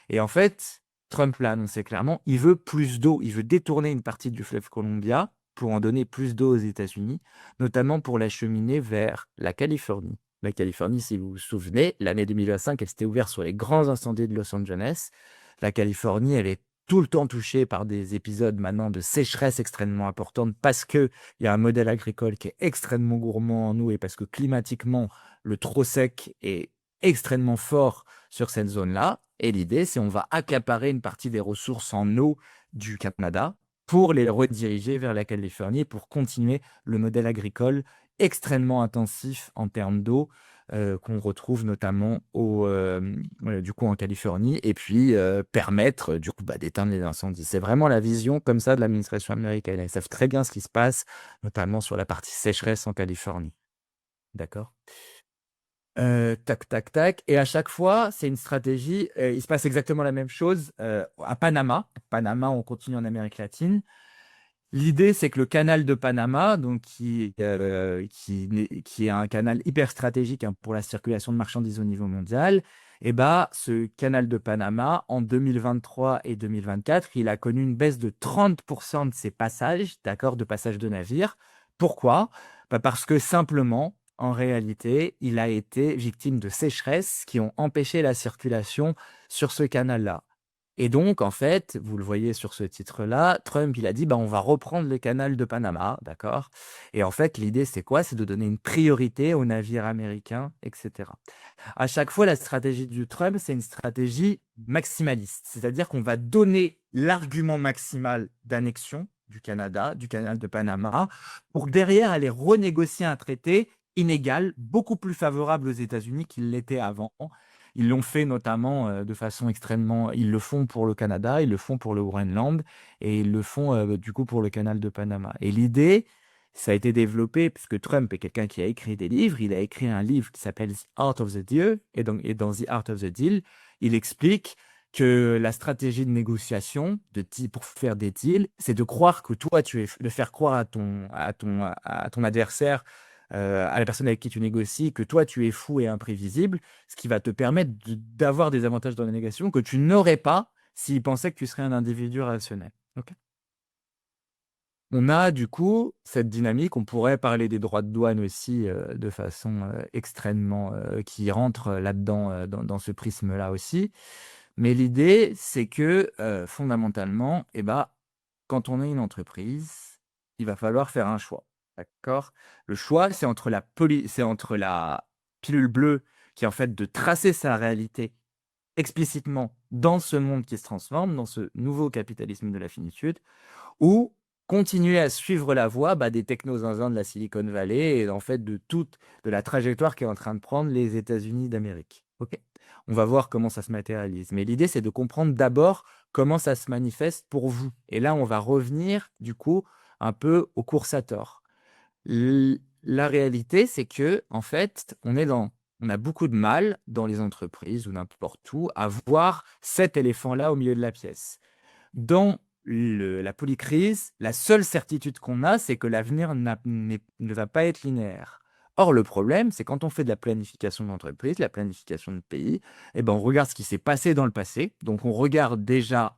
Et en fait, Trump l'a annoncé clairement, il veut plus d'eau, il veut détourner une partie du fleuve Columbia pour en donner plus d'eau aux États-Unis, notamment pour l'acheminer vers la Californie. La Californie, si vous vous souvenez, l'année 2025, elle s'était ouverte sur les grands incendies de Los Angeles. La Californie, elle est tout le temps touchée par des épisodes maintenant de sécheresse extrêmement importante parce qu'il y a un modèle agricole qui est extrêmement gourmand en eau et parce que climatiquement, le trop sec est extrêmement fort sur cette zone-là. Et l'idée, c'est on va accaparer une partie des ressources en eau du Canada pour les rediriger vers la Californie pour continuer le modèle agricole extrêmement intensif en termes d'eau qu'on retrouve notamment du coup en Californie et puis permettre du coup d'éteindre les incendies. C'est vraiment la vision comme ça de l'administration américaine. Ils savent très bien ce qui se passe, notamment sur la partie sécheresse en Californie. D'accord? Tac, tac, tac. Et à chaque fois, c'est une stratégie. Il se passe exactement la même chose à Panama. Panama, on continue en Amérique latine. L'idée, c'est que le canal de Panama, donc qui est un canal hyper stratégique pour la circulation de marchandises au niveau mondial, et ce canal de Panama, en 2023 et 2024, il a connu une baisse de 30% de ses passages, d'accord, de passages de navires. Pourquoi? Parce que simplement, en réalité, il a été victime de sécheresses qui ont empêché la circulation sur ce canal-là. Et donc, en fait, vous le voyez sur ce titre-là, Trump, il a dit, on va reprendre le canal de Panama, d'accord? Et en fait, l'idée, c'est quoi? C'est de donner une priorité aux navires américains, etc. À chaque fois, la stratégie du Trump, c'est une stratégie maximaliste. C'est-à-dire qu'on va donner l'argument maximal d'annexion du Canada, du canal de Panama, pour derrière aller renégocier un traité inégal, beaucoup plus favorable aux États-Unis qu'il l'était avant. Ils l'ont fait notamment de façon extrêmement... Ils le font pour le Canada, ils le font pour le Groenland et ils le font du coup pour le canal de Panama. Et l'idée, ça a été développé puisque Trump est quelqu'un qui a écrit des livres. Il a écrit un livre qui s'appelle The Art of the Deal. Et dans The Art of the Deal, il explique que la stratégie de négociation pour faire des deals, c'est de croire que toi, de faire croire à ton adversaire, à la personne avec qui tu négocies, que toi, tu es fou et imprévisible, ce qui va te permettre d'avoir des avantages dans la négociation que tu n'aurais pas s'il pensait que tu serais un individu rationnel. Okay. On a du coup cette dynamique, on pourrait parler des droits de douane aussi de façon extrêmement qui rentre là-dedans, dans ce prisme-là aussi. Mais l'idée, c'est que fondamentalement, quand on est une entreprise, il va falloir faire un choix. D'accord? Le choix, c'est entre la pilule bleue qui est en fait de tracer sa réalité explicitement dans ce monde qui se transforme, dans ce nouveau capitalisme de la finitude, ou continuer à suivre la voie des techno-zinzins de la Silicon Valley et en fait de la trajectoire qu'est en train de prendre les États-Unis d'Amérique. Ok. On va voir comment ça se matérialise. Mais l'idée, c'est de comprendre d'abord comment ça se manifeste pour vous. Et là, on va revenir du coup un peu aux courses à tort. La réalité, c'est que en fait, on a beaucoup de mal dans les entreprises ou n'importe où à voir cet éléphant-là au milieu de la pièce. Dans la polycrise, la seule certitude qu'on a, c'est que l'avenir ne va pas être linéaire. Or, le problème, c'est quand on fait de la planification d'entreprise, la planification de pays, on regarde ce qui s'est passé dans le passé. Donc, on regarde déjà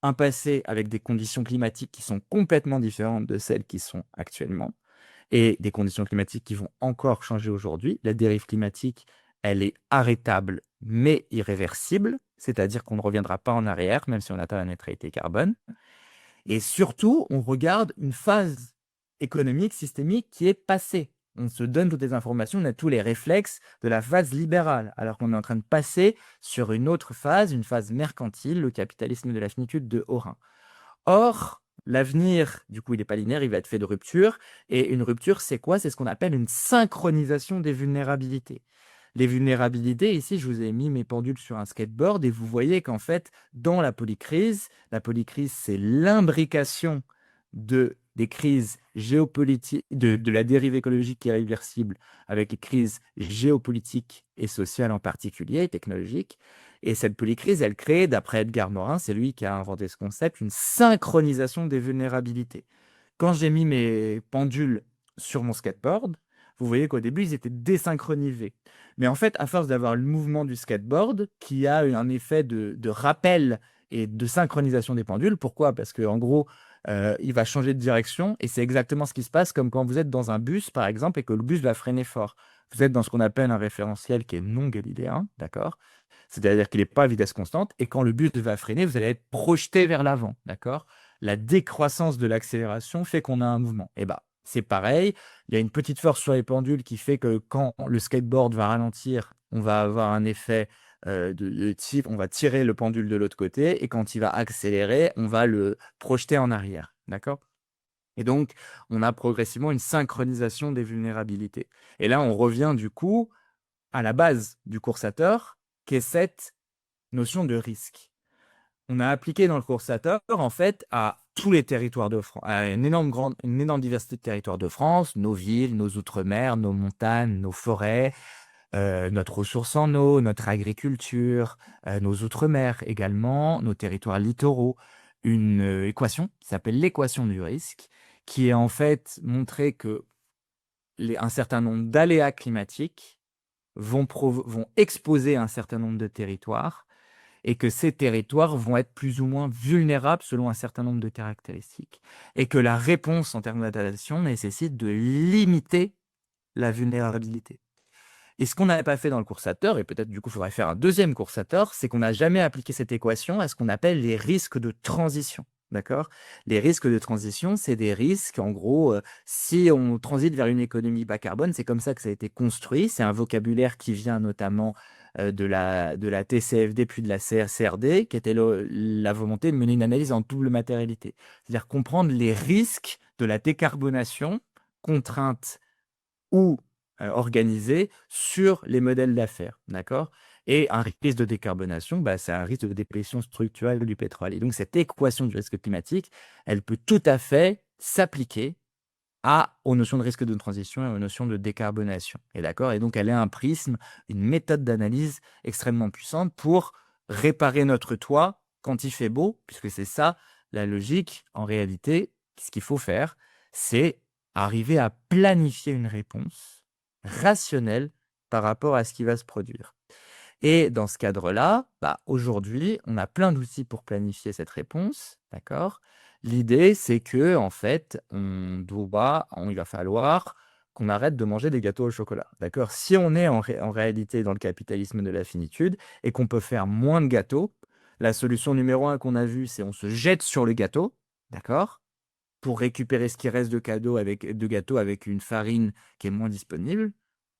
un passé avec des conditions climatiques qui sont complètement différentes de celles qui sont actuellement et des conditions climatiques qui vont encore changer aujourd'hui. La dérive climatique, elle est arrêtable, mais irréversible, c'est-à-dire qu'on ne reviendra pas en arrière, même si on atteint la neutralité carbone. Et surtout, on regarde une phase économique, systémique qui est passée. On se donne toutes les informations, on a tous les réflexes de la phase libérale, alors qu'on est en train de passer sur une autre phase, une phase mercantile, le capitalisme de la finitude de Horin. Or, l'avenir, du coup, il n'est pas linéaire, il va être fait de ruptures. Et une rupture, c'est quoi? C'est ce qu'on appelle une synchronisation des vulnérabilités. Les vulnérabilités, ici, je vous ai mis mes pendules sur un skateboard et vous voyez qu'en fait, dans la polycrise, c'est l'imbrication des crises géopolitiques, de la dérive écologique qui est réversible avec les crises géopolitiques et sociales en particulier, et technologiques. Et cette polycrise, elle crée, d'après Edgar Morin, c'est lui qui a inventé ce concept, une synchronisation des vulnérabilités. Quand j'ai mis mes pendules sur mon skateboard, vous voyez qu'au début, ils étaient désynchronisés. Mais en fait, à force d'avoir le mouvement du skateboard, qui a un effet de rappel et de synchronisation des pendules, pourquoi? Parce qu'en gros, il va changer de direction et c'est exactement ce qui se passe comme quand vous êtes dans un bus, par exemple, et que le bus va freiner fort. Vous êtes dans ce qu'on appelle un référentiel qui est non galiléen, d'accord? C'est-à-dire qu'il n'est pas à vitesse constante, et quand le bus va freiner, vous allez être projeté vers l'avant, d'accord? La décroissance de l'accélération fait qu'on a un mouvement. Et c'est pareil, il y a une petite force sur les pendules qui fait que quand le skateboard va ralentir, on va avoir un effet de type, on va tirer le pendule de l'autre côté, et quand il va accélérer, on va le projeter en arrière. D'accord? Et donc, on a progressivement une synchronisation des vulnérabilités. Et là, on revient du coup à la base du coursateur, qui est cette notion de risque. On a appliqué dans le coursateur, en fait, à tous les territoires de France, à une énorme diversité de territoires de France, nos villes, nos outre-mer, nos montagnes, nos forêts, notre ressource en eau, notre agriculture, nos outre-mer également, nos territoires littoraux. Une équation qui s'appelle l'équation du risque, qui est en fait montré que un certain nombre d'aléas climatiques vont exposer un certain nombre de territoires, et que ces territoires vont être plus ou moins vulnérables selon un certain nombre de caractéristiques, et que la réponse en termes d'adaptation nécessite de limiter la vulnérabilité. Et ce qu'on n'avait pas fait dans le coursateur, et peut-être du coup il faudrait faire un deuxième coursateur, c'est qu'on n'a jamais appliqué cette équation à ce qu'on appelle les risques de transition. D'accord? Les risques de transition, c'est des risques, en gros, si on transite vers une économie bas carbone, c'est comme ça que ça a été construit. C'est un vocabulaire qui vient notamment de la TCFD puis de la CRD, qui était la volonté de mener une analyse en double matérialité. C'est-à-dire comprendre les risques de la décarbonation, contrainte ou organisée sur les modèles d'affaires, d'accord? Et un risque de décarbonation, bah, c'est un risque de déplétion structurelle du pétrole. Et donc, cette équation du risque climatique, elle peut tout à fait s'appliquer aux notions de risque de transition et aux notions de décarbonation. Et d'accord? Et donc, elle est un prisme, une méthode d'analyse extrêmement puissante pour réparer notre toit quand il fait beau, puisque c'est ça la logique. En réalité, ce qu'il faut faire, c'est arriver à planifier une réponse rationnelle par rapport à ce qui va se produire. Et dans ce cadre-là, bah, aujourd'hui, on a plein d'outils pour planifier cette réponse, d'accord? L'idée, c'est que en fait, il va falloir qu'on arrête de manger des gâteaux au chocolat, d'accord? Si on est en réalité dans le capitalisme de la finitude et qu'on peut faire moins de gâteaux, la solution numéro un qu'on a vue, c'est on se jette sur le gâteau, d'accord? Pour récupérer ce qui reste de gâteau avec une farine qui est moins disponible.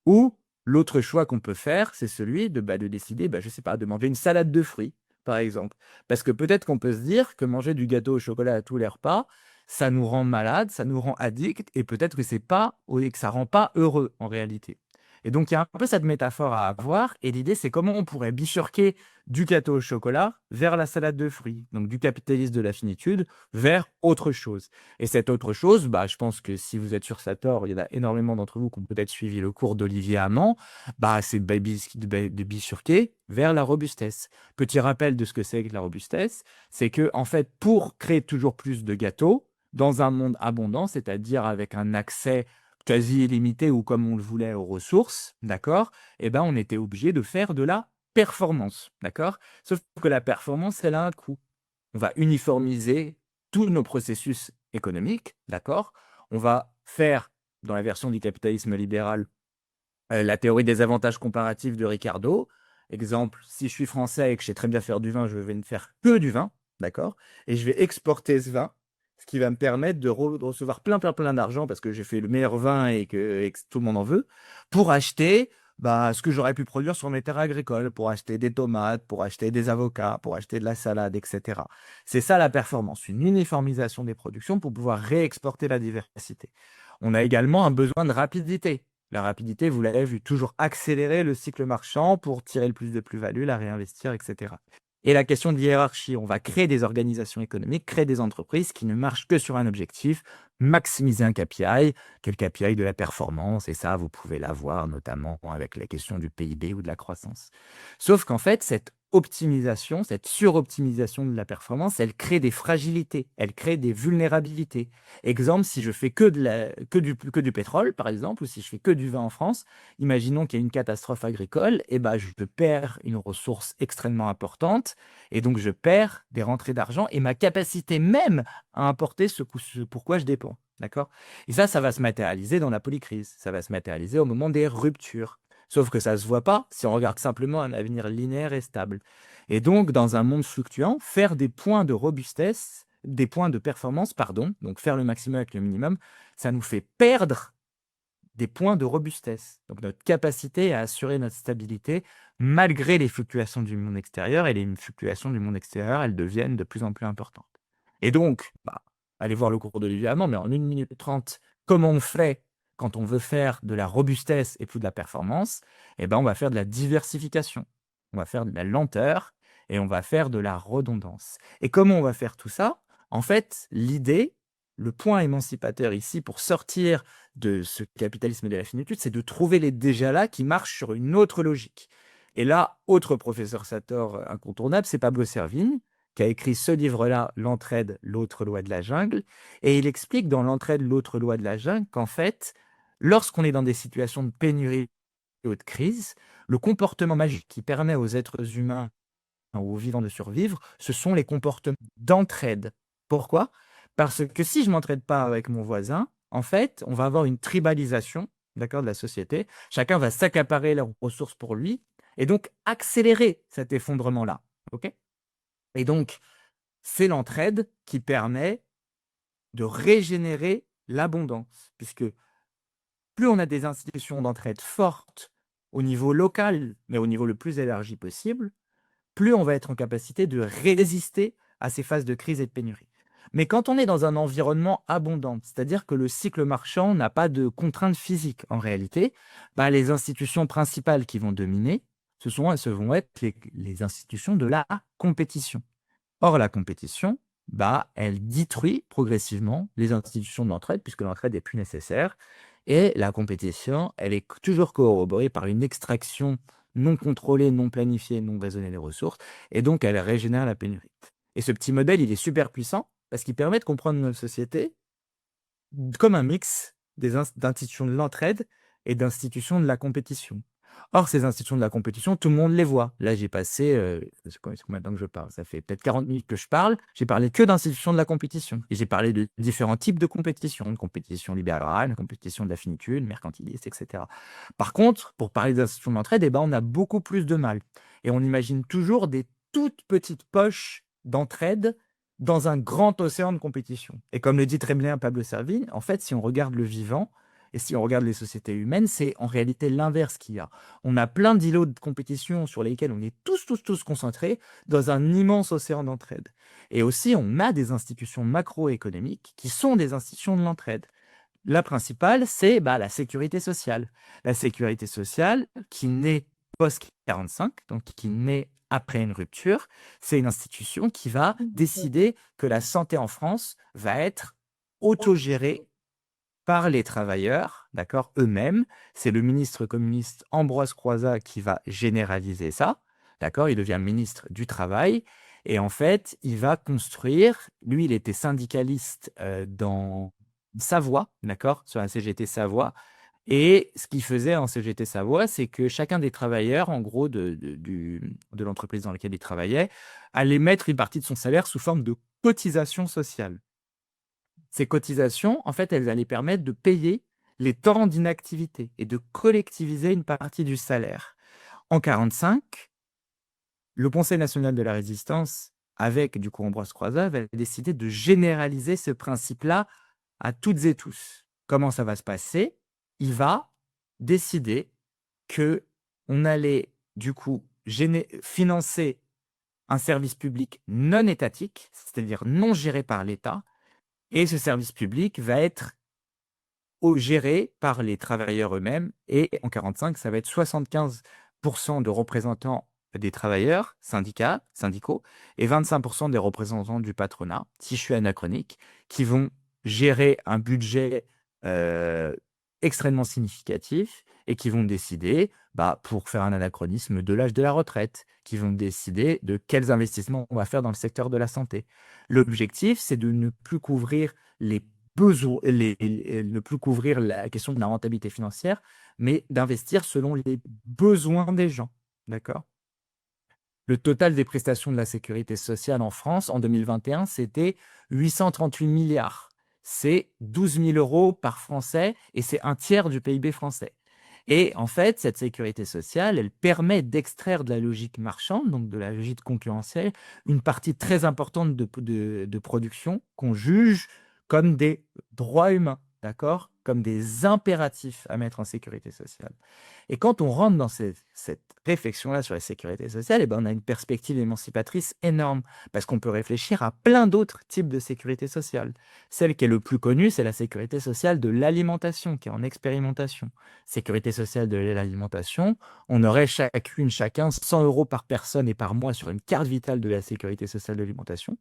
Ou l'autre choix qu'on peut faire, c'est celui de décider, je sais pas, de manger une salade de fruits, par exemple. Parce que peut-être qu'on peut se dire que manger du gâteau au chocolat à tous les repas, ça nous rend malade, ça nous rend addict, et peut-être que c'est pas, et que ça rend pas heureux en réalité. Et donc il y a un peu cette métaphore à avoir, et l'idée c'est comment on pourrait bifurquer du gâteau au chocolat vers la salade de fruits, donc du capitalisme de la finitude vers autre chose. Et cette autre chose, je pense que si vous êtes sur Sator, il y en a énormément d'entre vous qui ont peut-être suivi le cours d'Olivier Hamon, c'est de bifurquer vers la robustesse. Petit rappel de ce que c'est que la robustesse, c'est que en fait, pour créer toujours plus de gâteaux dans un monde abondant, c'est-à-dire avec un accès quasi illimité ou comme on le voulait aux ressources, d'accord, on était obligé de faire de la performance, d'accord? Sauf que la performance, elle a un coût. On va uniformiser tous nos processus économiques, d'accord? On va faire, dans la version du capitalisme libéral, la théorie des avantages comparatifs de Ricardo. Exemple, si je suis français et que je sais très bien faire du vin, je vais ne faire que du vin, d'accord? Et je vais exporter ce vin, ce qui va me permettre de recevoir plein d'argent parce que j'ai fait le meilleur vin et que tout le monde en veut, pour acheter ce que j'aurais pu produire sur mes terres agricoles, pour acheter des tomates, pour acheter des avocats, pour acheter de la salade, etc. C'est ça la performance, une uniformisation des productions pour pouvoir réexporter la diversité. On a également un besoin de rapidité. La rapidité, vous l'avez vu, toujours accélérer le cycle marchand pour tirer le plus de plus-value, la réinvestir, etc. Et la question de hiérarchie, on va créer des organisations économiques, créer des entreprises qui ne marchent que sur un objectif, maximiser un KPI, qui est le KPI de la performance, et ça, vous pouvez l'avoir notamment avec la question du PIB ou de la croissance. Sauf qu'en fait, cette optimisation, cette suroptimisation de la performance, elle crée des fragilités, elle crée des vulnérabilités. Exemple, si je fais que du pétrole, par exemple, ou si je fais que du vin en France, imaginons qu'il y a une catastrophe agricole, et je perds une ressource extrêmement importante, et donc je perds des rentrées d'argent et ma capacité même à importer ce pourquoi je dépends. D'accord? Et ça va se matérialiser dans la polycrise, ça va se matérialiser au moment des ruptures. Sauf que ça ne se voit pas si on regarde simplement un avenir linéaire et stable. Et donc, dans un monde fluctuant, faire des points de robustesse, des points de performance, pardon, donc faire le maximum avec le minimum, ça nous fait perdre des points de robustesse, donc notre capacité à assurer notre stabilité malgré les fluctuations du monde extérieur, et les fluctuations du monde extérieur, elles deviennent de plus en plus importantes. Et donc, allez voir le cours d'Olivier Hamon, mais en 1 minute 30, comment on fait quand on veut faire de la robustesse et plus de la performance? Eh ben, on va faire de la diversification, on va faire de la lenteur et on va faire de la redondance. Et comment on va faire tout ça? En fait, l'idée, le point émancipateur ici pour sortir de ce capitalisme de la finitude, c'est de trouver les déjà là qui marchent sur une autre logique. Et là, autre professeur Sator incontournable, c'est Pablo Servigne, qui a écrit ce livre-là, L'entraide, l'autre loi de la jungle. Et il explique dans L'entraide, l'autre loi de la jungle qu'en fait, lorsqu'on est dans des situations de pénurie ou de crise, le comportement magique qui permet aux êtres humains ou aux vivants de survivre, ce sont les comportements d'entraide. Pourquoi? Parce que si je ne m'entraide pas avec mon voisin, en fait, on va avoir une tribalisation, d'accord, de la société. Chacun va s'accaparer leurs ressources pour lui et donc accélérer cet effondrement-là. Ok? Et donc, c'est l'entraide qui permet de régénérer l'abondance, puisque plus on a des institutions d'entraide fortes au niveau local, mais au niveau le plus élargi possible, plus on va être en capacité de résister à ces phases de crise et de pénurie. Mais quand on est dans un environnement abondant, c'est-à-dire que le cycle marchand n'a pas de contraintes physiques en réalité, les institutions principales qui vont dominer, ce vont être les institutions de la compétition. Or, la compétition, elle détruit progressivement les institutions de l'entraide, puisque l'entraide n'est plus nécessaire. Et la compétition, elle est toujours corroborée par une extraction non contrôlée, non planifiée, non raisonnée des ressources, et donc elle régénère la pénurie. Et ce petit modèle, il est super puissant, parce qu'il permet de comprendre notre société comme un mix d'institutions de l'entraide et d'institutions de la compétition. Or, ces institutions de la compétition, tout le monde les voit. Là, j'ai passé, combien de temps que je parle? Ça fait peut-être 40 minutes que je parle. J'ai parlé que d'institutions de la compétition. Et j'ai parlé de différents types de compétition libérale, compétition de la finitude, mercantiliste, etc. Par contre, pour parler d'institutions de l'entraide, on a beaucoup plus de mal. Et on imagine toujours des toutes petites poches d'entraide dans un grand océan de compétition. Et comme le dit très bien Pablo Servigne, en fait, si on regarde le vivant, et si on regarde les sociétés humaines, c'est en réalité l'inverse qu'il y a. On a plein d'îlots de compétition sur lesquels on est tous concentrés dans un immense océan d'entraide. Et aussi, on a des institutions macroéconomiques qui sont des institutions de l'entraide. La principale, c'est la sécurité sociale. La sécurité sociale qui naît post-45, donc qui naît après une rupture, c'est une institution qui va décider que la santé en France va être autogérée par les travailleurs, d'accord, eux-mêmes. C'est le ministre communiste Ambroise Croizat qui va généraliser ça, d'accord. Il devient ministre du Travail et en fait, il va construire. Lui, il était syndicaliste dans Savoie, d'accord, sur la CGT Savoie. Et ce qu'il faisait en CGT Savoie, c'est que chacun des travailleurs, en gros, de l'entreprise dans laquelle il travaillait, allait mettre une partie de son salaire sous forme de cotisation sociale. Ces cotisations, en fait, elles allaient permettre de payer les temps d'inactivité et de collectiviser une partie du salaire. En 1945, le Conseil national de la résistance, avec du coup Ambroise Croizat, avait décidé de généraliser ce principe-là à toutes et tous. Comment ça va se passer? Il va décider que on allait du coup financer un service public non étatique, c'est-à-dire non géré par l'État, et ce service public va être géré par les travailleurs eux-mêmes. Et en 1945, ça va être 75% de représentants des travailleurs, syndicaux, et 25% des représentants du patronat, si je suis anachronique, qui vont gérer un budget extrêmement significatif et qui vont décider, pour faire un anachronisme, de l'âge de la retraite, qui vont décider de quels investissements on va faire dans le secteur de la santé. L'objectif, c'est de ne plus couvrir les besoins, ne plus couvrir la question de la rentabilité financière, mais d'investir selon les besoins des gens. D'accord? Le total des prestations de la sécurité sociale en France en 2021, c'était 838 milliards. C'est 12 000 euros par Français et c'est un tiers du PIB français. Et en fait, cette sécurité sociale, elle permet d'extraire de la logique marchande, donc de la logique concurrentielle, une partie très importante de production qu'on juge comme des droits humains. d'accord, comme des impératifs à mettre en sécurité sociale. Et quand on rentre dans cette réflexion-là sur la sécurité sociale, eh ben, on a une perspective émancipatrice énorme, parce qu'on peut réfléchir à plein d'autres types de sécurité sociale. Celle qui est le plus connue, c'est la sécurité sociale de l'alimentation, qui est en expérimentation. Sécurité sociale de l'alimentation, on aurait chacun 100 euros par personne et par mois sur une carte vitale de la sécurité sociale de l'alimentation.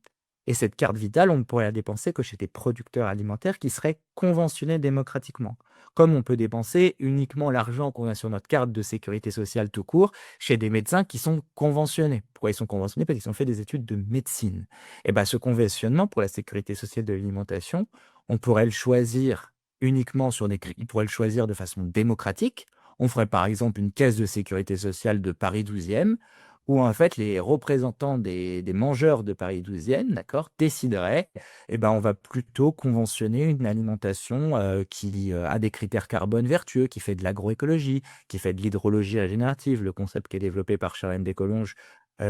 Et cette carte vitale, on ne pourrait la dépenser que chez des producteurs alimentaires qui seraient conventionnés démocratiquement. Comme on peut dépenser uniquement l'argent qu'on a sur notre carte de sécurité sociale tout court chez des médecins qui sont conventionnés. Pourquoi ils sont conventionnés? Parce qu'ils ont fait des études de médecine. Et bien, ce conventionnement pour la sécurité sociale de l'alimentation, on pourrait le choisir uniquement sur des critères, on pourrait le choisir de façon démocratique. On ferait par exemple une caisse de sécurité sociale de Paris 12e, où en fait les représentants des mangeurs de Paris 12e, d'accord, décideraient, eh ben, on va plutôt conventionner une alimentation qui a des critères carbone vertueux, qui fait de l'agroécologie, qui fait de l'hydrologie régénérative, le concept qui est développé par Charles Descolonges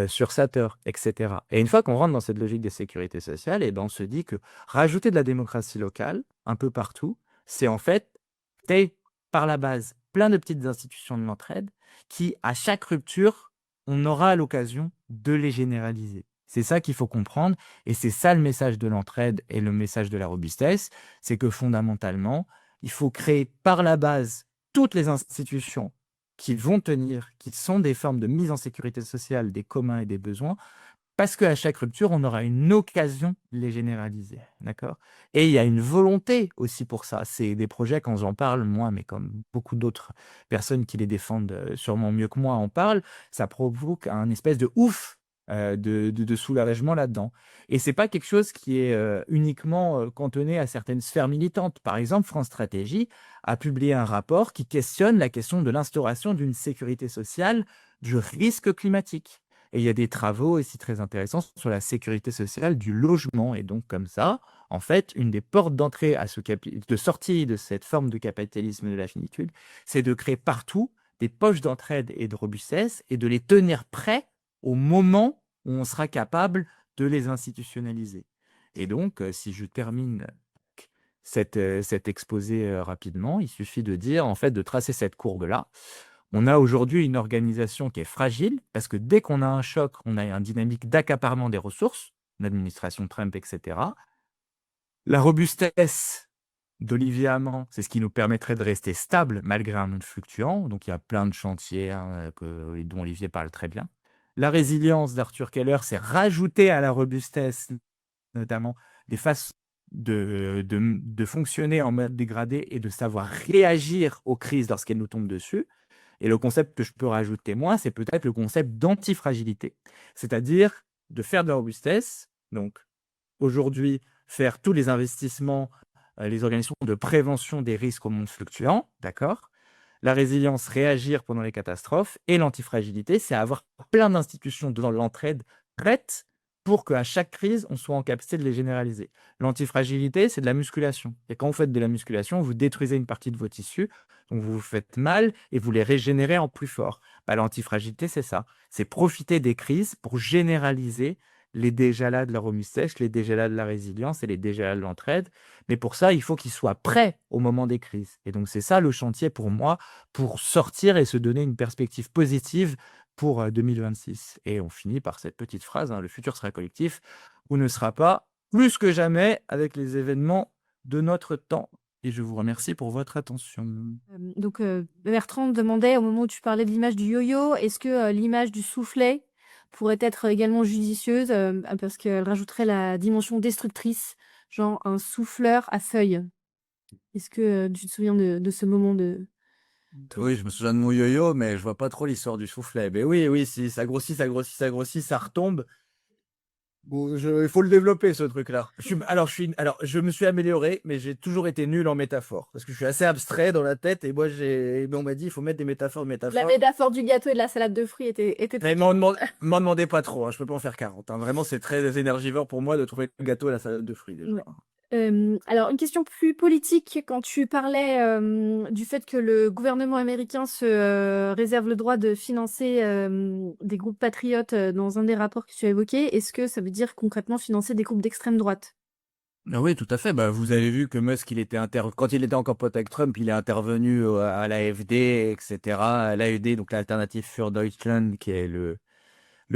sur Sater, etc. Et une fois qu'on rentre dans cette logique de sécurité sociale, eh ben, on se dit que rajouter de la démocratie locale un peu partout, c'est en fait créer par la base plein de petites institutions de l'entraide qui, à chaque rupture, on aura l'occasion de les généraliser. C'est ça qu'il faut comprendre, et c'est ça le message de l'entraide et le message de la robustesse, c'est que fondamentalement, il faut créer par la base toutes les institutions qui vont tenir, qui sont des formes de mise en sécurité sociale des communs et des besoins, parce qu'à chaque rupture, on aura une occasion de les généraliser, d'accord? Et il y a une volonté aussi pour ça. C'est des projets, quand j'en parle, moi, mais comme beaucoup d'autres personnes qui les défendent sûrement mieux que moi en parlent, ça provoque un espèce de ouf de soulagement là-dedans. Et c'est pas quelque chose qui est uniquement cantonné à certaines sphères militantes. Par exemple, France Stratégie a publié un rapport qui questionne la question de l'instauration d'une sécurité sociale du risque climatique. Et il y a des travaux aussi très intéressants sur la sécurité sociale du logement. Et donc, comme ça, en fait, une des portes d'entrée à de sortie de cette forme de capitalisme de la finitude, c'est de créer partout des poches d'entraide et de robustesse et de les tenir prêts au moment où on sera capable de les institutionnaliser. Et donc, si je termine cet exposé rapidement, il suffit de dire, en fait, de tracer cette courbe-là. On a aujourd'hui une organisation qui est fragile parce que dès qu'on a un choc, on a une dynamique d'accaparement des ressources, l'administration Trump, etc. La robustesse d'Olivier Hamran, c'est ce qui nous permettrait de rester stable malgré un monde fluctuant. Donc il y a plein de chantiers dont Olivier parle très bien. La résilience d'Arthur Keller, c'est rajouter à la robustesse notamment des façons de fonctionner en mode dégradé et de savoir réagir aux crises lorsqu'elles nous tombent dessus. Et le concept que je peux rajouter moi, c'est peut-être le concept d'antifragilité, c'est-à-dire de faire de la robustesse. Donc aujourd'hui, faire tous les investissements, les organisations de prévention des risques au monde fluctuant, d'accord? La résilience, réagir pendant les catastrophes, et l'antifragilité, c'est avoir plein d'institutions dans l'entraide prêtes pour qu'à chaque crise, on soit en capacité de les généraliser. L'antifragilité, c'est de la musculation. Et quand vous faites de la musculation, vous détruisez une partie de vos tissus, donc vous vous faites mal et vous les régénérez en plus fort. Bah, l'antifragilité, c'est ça. C'est profiter des crises pour généraliser les déjà là de la robustesse, les déjà là de la résilience et les déjà là de l'entraide. Mais pour ça, il faut qu'ils soient prêts au moment des crises. Et donc, c'est ça le chantier pour moi, pour sortir et se donner une perspective positive pour 2026. Et on finit par cette petite phrase, hein, le futur sera collectif ou ne sera pas, plus que jamais avec les événements de notre temps. Et je vous remercie pour votre attention. Donc, Bertrand demandait, au moment où tu parlais de l'image du yo-yo, est-ce que l'image du soufflet pourrait être également judicieuse parce qu'elle rajouterait la dimension destructrice, genre un souffleur à feuilles. Est-ce que tu te souviens de ce moment de... Oui, je me souviens de mon yo-yo, mais je vois pas trop l'histoire du soufflet. Mais oui, oui, si ça grossit, ça grossit, ça grossit, ça retombe. Bon, il faut le développer, ce truc-là. Je me suis amélioré, mais j'ai toujours été nul en métaphore. Parce que je suis assez abstrait dans la tête, et moi, on m'a dit, il faut mettre des métaphores, La métaphores. métaphore du gâteau et de la salade de fruits était Mais m'en demandez pas trop, hein, je peux pas en faire 40. Hein. Vraiment, c'est très énergivore pour moi de trouver le gâteau et la salade de fruits, déjà. Ouais. Alors, une question plus politique, quand tu parlais du fait que le gouvernement américain se réserve le droit de financer des groupes patriotes dans un des rapports que tu as évoqués, est-ce que ça veut dire concrètement financer des groupes d'extrême droite? Ah oui, tout à fait. Bah, vous avez vu que Musk, quand il était encore pote avec Trump, il est intervenu à l'AfD, etc. À l'AED, donc l'Alternative für Deutschland, qui est le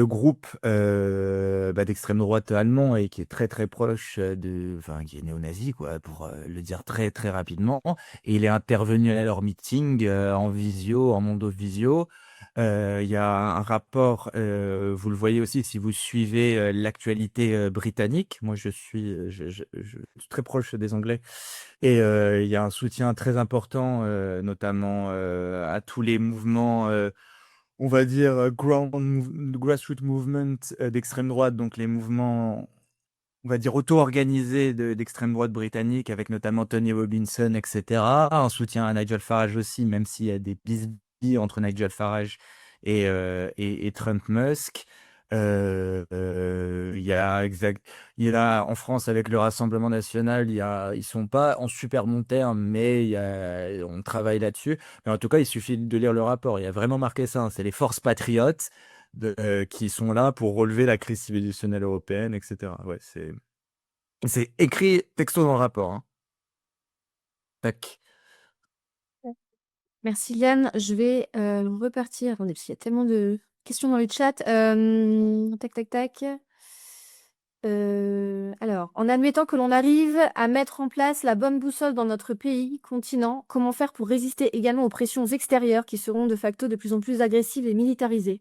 groupe d'extrême droite allemand et qui est très très proche enfin, qui est néo-nazi, quoi, pour le dire très très rapidement. Et il est intervenu à leur meeting en visio, en mondo-visio. Il y a un rapport, vous le voyez aussi si vous suivez l'actualité britannique. Moi, je suis très proche des Anglais. Et il y a un soutien très important, notamment à tous les mouvements on va dire, grassroots movement d'extrême droite, donc les mouvements, on va dire, auto-organisés d'extrême droite britannique, avec notamment Tony Robinson, etc. Un soutien à Nigel Farage aussi, même s'il y a des bisbilles entre Nigel Farage et Trump Musk. Il y a en France avec le Rassemblement national, ils sont pas en super bon terme, mais on travaille là-dessus. Mais en tout cas, il suffit de lire le rapport. Il y a vraiment marqué ça, hein. C'est les forces patriotes qui sont là pour relever la crise civilisationnelle européenne, etc. Ouais, c'est écrit texto dans le rapport, hein. Tac. Merci Liane. Je vais repartir. Attendez, parce qu'il y a tellement de questions dans le chat. Tac, tac, tac. Alors, en admettant que l'on arrive à mettre en place la bonne boussole dans notre pays, continent, comment faire pour résister également aux pressions extérieures qui seront de facto de plus en plus agressives et militarisées?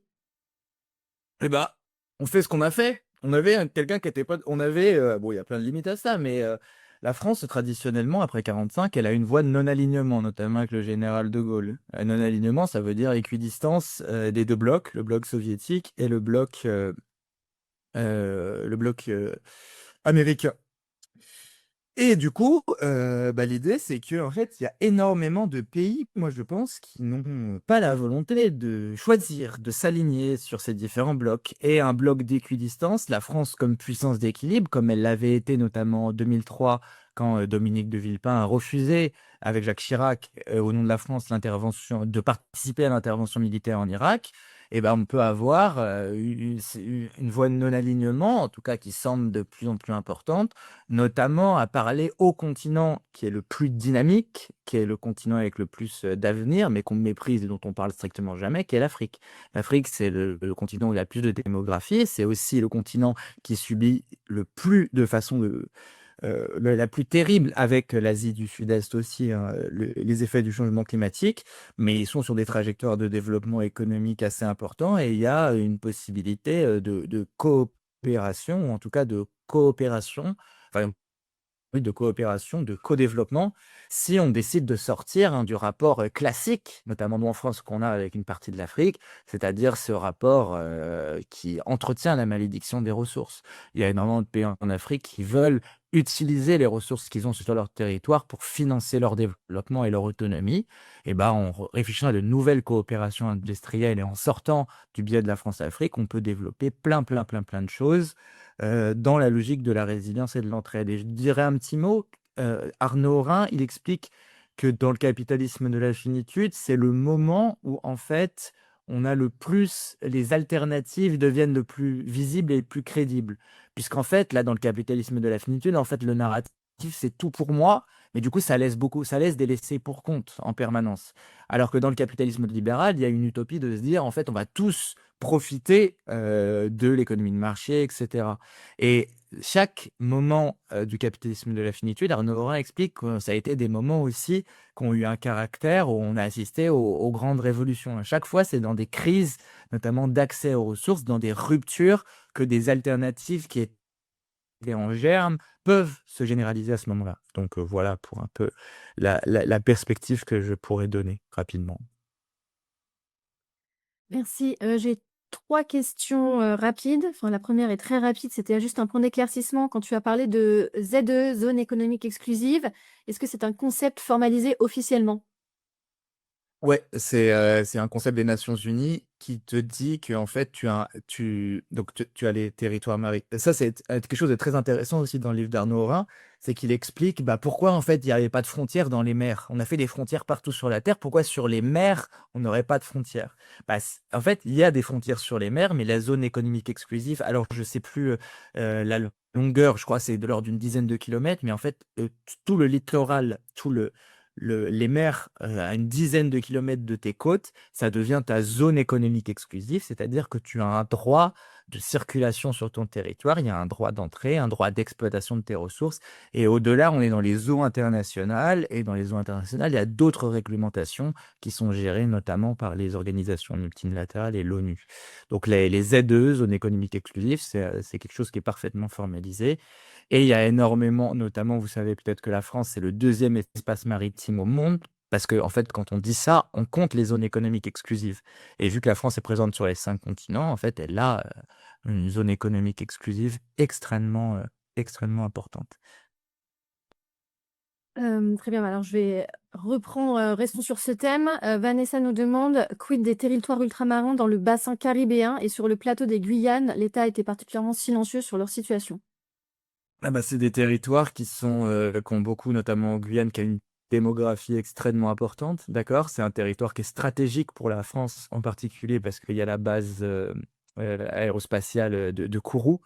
Eh bah, on fait ce qu'on a fait. On avait quelqu'un qui était pas. On avait. Bon, il y a plein de limites à ça, mais la France, traditionnellement, après 45, elle a une voie de non-alignement, notamment avec le général de Gaulle. Non-alignement, ça veut dire équidistance des deux blocs, le bloc soviétique et le bloc américain. Et du coup, l'idée, c'est que en fait, il y a énormément de pays, moi je pense, qui n'ont pas la volonté de choisir, de s'aligner sur ces différents blocs. Et un bloc d'équidistance, la France comme puissance d'équilibre, comme elle l'avait été notamment en 2003, quand Dominique de Villepin a refusé, avec Jacques Chirac, au nom de la France, de participer à l'intervention militaire en Irak. Eh ben, on peut avoir une voie de non-alignement, en tout cas qui semble de plus en plus importante, notamment à parler au continent qui est le plus dynamique, qui est le continent avec le plus d'avenir, mais qu'on méprise et dont on parle strictement jamais, qui est l'Afrique. L'Afrique, c'est le continent où il y a le plus de démographie, c'est aussi le continent qui subit le plus de façon la plus terrible avec l'Asie du Sud-Est aussi, hein, les effets du changement climatique, mais ils sont sur des trajectoires de développement économique assez importants et il y a une possibilité de coopération, ou en tout cas de coopération, enfin, oui, de coopération, de co-développement, si on décide de sortir du rapport classique, notamment nous en France, qu'on a avec une partie de l'Afrique, c'est-à-dire ce rapport qui entretient la malédiction des ressources. Il y a énormément de pays en Afrique qui veulent utiliser les ressources qu'ils ont sur leur territoire pour financer leur développement et leur autonomie. Et ben, en réfléchissant à de nouvelles coopérations industrielles et en sortant du biais de la France-Afrique, on peut développer plein, plein, plein, plein de choses dans la logique de la résilience et de l'entraide. Et je dirais un petit mot, Arnaud Rhin, il explique que dans le capitalisme de la finitude, c'est le moment où en fait on a le plus, les alternatives deviennent le plus visibles et le plus crédibles. Puisqu'en fait, là, dans le capitalisme de la finitude, en fait, le narratif, c'est tout pour moi, mais du coup, ça laisse des laissés pour compte en permanence. Alors que dans le capitalisme libéral, il y a une utopie de se dire, en fait, on va tous profiter de l'économie de marché, etc. Et chaque moment du capitalisme de la finitude, Arnaud Horin explique que ça a été des moments aussi qui ont eu un caractère où on a assisté aux grandes révolutions. À chaque fois, c'est dans des crises, notamment d'accès aux ressources, dans des ruptures, que des alternatives qui étaient en germe peuvent se généraliser à ce moment-là. Donc voilà pour un peu la perspective que je pourrais donner rapidement. Merci. J'ai 3 questions, rapides. Enfin, la première est très rapide, c'était juste un point d'éclaircissement quand tu as parlé de ZE, zone économique exclusive. Est-ce que c'est un concept formalisé officiellement? Ouais, c'est un concept des Nations Unies qui te dit que en fait tu as les territoires maritimes. Ça c'est quelque chose de très intéressant aussi dans le livre d'Arnaud Horin, c'est qu'il explique bah, pourquoi en fait il n'y avait pas de frontières dans les mers. On a fait des frontières partout sur la Terre, pourquoi sur les mers on n'aurait pas de frontières? Bah, en fait il y a des frontières sur les mers, mais la zone économique exclusive, alors je sais plus la longueur, je crois c'est de l'ordre d'une dizaine de kilomètres, mais en fait tout le littoral, les mers à une dizaine de kilomètres de tes côtes, ça devient ta zone économique exclusive, c'est-à-dire que tu as un droit de circulation sur ton territoire, il y a un droit d'entrée, un droit d'exploitation de tes ressources, et au-delà, on est dans les eaux internationales, et dans les eaux internationales, il y a d'autres réglementations qui sont gérées notamment par les organisations multilatérales et l'ONU. Donc les ZEE, zones économiques exclusives, c'est quelque chose qui est parfaitement formalisé. Et il y a énormément, notamment, vous savez peut-être que la France, c'est le deuxième espace maritime au monde, parce que, en fait, quand on dit ça, on compte les zones économiques exclusives. Et vu que la France est présente sur les 5 continents, en fait, elle a une zone économique exclusive extrêmement importante. Très bien, alors je vais reprendre, restons sur ce thème. Vanessa nous demande: «Quid des territoires ultramarins dans le bassin caribéen et sur le plateau des Guyanes? L'État a été particulièrement silencieux sur leur situation». Ah bah, c'est des territoires qui ont beaucoup, notamment en Guyane, qui a une démographie extrêmement importante, d'accord? C'est un territoire qui est stratégique pour la France en particulier parce qu'il y a la base aérospatiale de Kourou.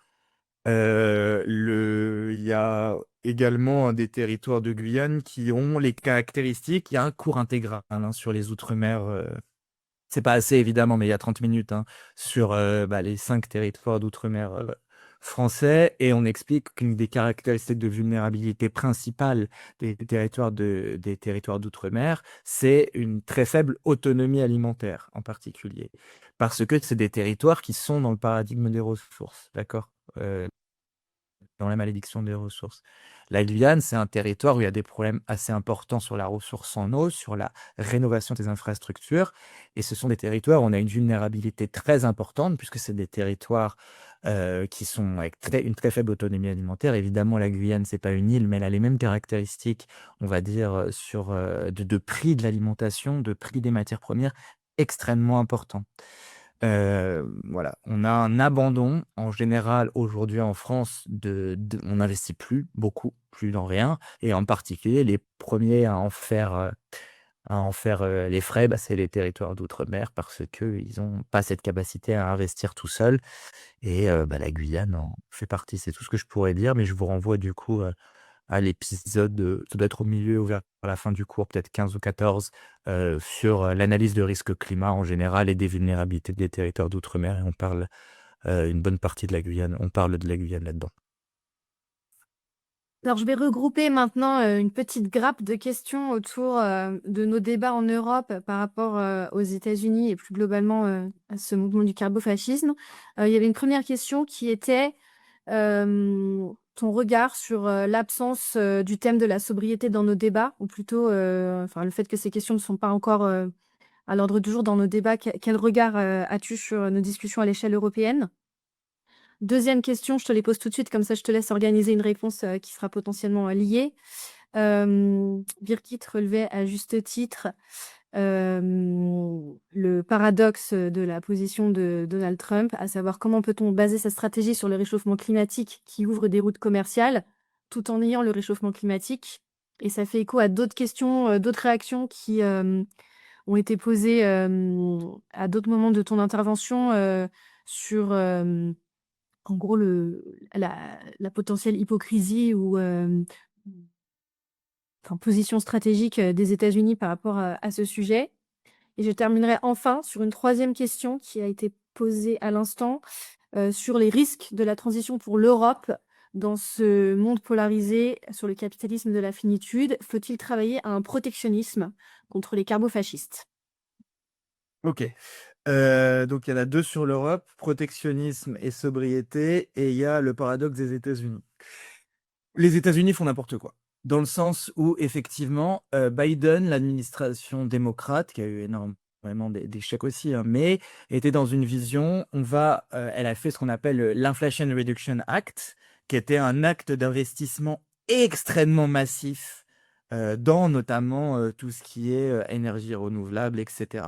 Il y a également des territoires de Guyane qui ont les caractéristiques. Il y a un cours intégral hein, sur les Outre-mer. C'est pas assez évidemment, mais il y a 30 minutes hein, sur les 5 territoires d'outre-mer français. Et on explique qu'une des caractéristiques de vulnérabilité principale des territoires d'outre-mer, c'est une très faible autonomie alimentaire en particulier. Parce que c'est des territoires qui sont dans le paradigme des ressources, d'accord? Dans la malédiction des ressources. La Guyane, c'est un territoire où il y a des problèmes assez importants sur la ressource en eau, sur la rénovation des infrastructures. Et ce sont des territoires où on a une vulnérabilité très importante, puisque c'est des territoires qui sont avec une très faible autonomie alimentaire. Évidemment, la Guyane, c'est pas une île, mais elle a les mêmes caractéristiques, on va dire, de prix de l'alimentation, de prix des matières premières extrêmement importants. Voilà, on a un abandon en général aujourd'hui en France on n'investit plus beaucoup, plus dans rien et en particulier les premiers à en faire les frais, bah, c'est les territoires d'outre-mer parce qu'ils ont pas cette capacité à investir tout seuls et la Guyane en fait partie. C'est tout ce que je pourrais dire, mais je vous renvoie du coup, à l'épisode, ça doit être au milieu ou vers la fin du cours, peut-être 15 ou 14, sur, l'analyse de risque climat en général et des vulnérabilités des territoires d'outre-mer et on parle, une bonne partie de la Guyane on parle de la Guyane là-dedans. Alors, je vais regrouper maintenant une petite grappe de questions autour de nos débats en Europe par rapport aux États-Unis et plus globalement à ce mouvement du carbofascisme. Il y avait une première question qui était ton regard sur l'absence du thème de la sobriété dans nos débats, ou plutôt enfin, le fait que ces questions ne sont pas encore à l'ordre du jour dans nos débats. Quel regard as-tu sur nos discussions à l'échelle européenne? Deuxième question, je te les pose tout de suite, comme ça je te laisse organiser une réponse qui sera potentiellement liée. Birgit relevait à juste titre le paradoxe de la position de Donald Trump, à savoir comment peut-on baser sa stratégie sur le réchauffement climatique qui ouvre des routes commerciales tout en niant le réchauffement climatique. Et ça fait écho à d'autres questions, d'autres réactions qui ont été posées à d'autres moments de ton intervention sur en gros, la potentielle hypocrisie ou enfin, position stratégique des États-Unis par rapport à ce sujet. Et je terminerai enfin sur une troisième question qui a été posée à l'instant sur les risques de la transition pour l'Europe dans ce monde polarisé sur le capitalisme de la finitude. Faut-il travailler à un protectionnisme contre les carbofascistes? OK. Donc il y en a 2 sur l'Europe, protectionnisme et sobriété et il y a le paradoxe des États-Unis. Les États-Unis font n'importe quoi. Dans le sens où effectivement, Biden, l'administration démocrate, qui a eu énormément d'échecs aussi, hein, mais était dans une vision, elle a fait ce qu'on appelle, l'Inflation Reduction Act, qui était un acte d'investissement extrêmement massif, dans notamment tout ce qui est énergie renouvelable, etc.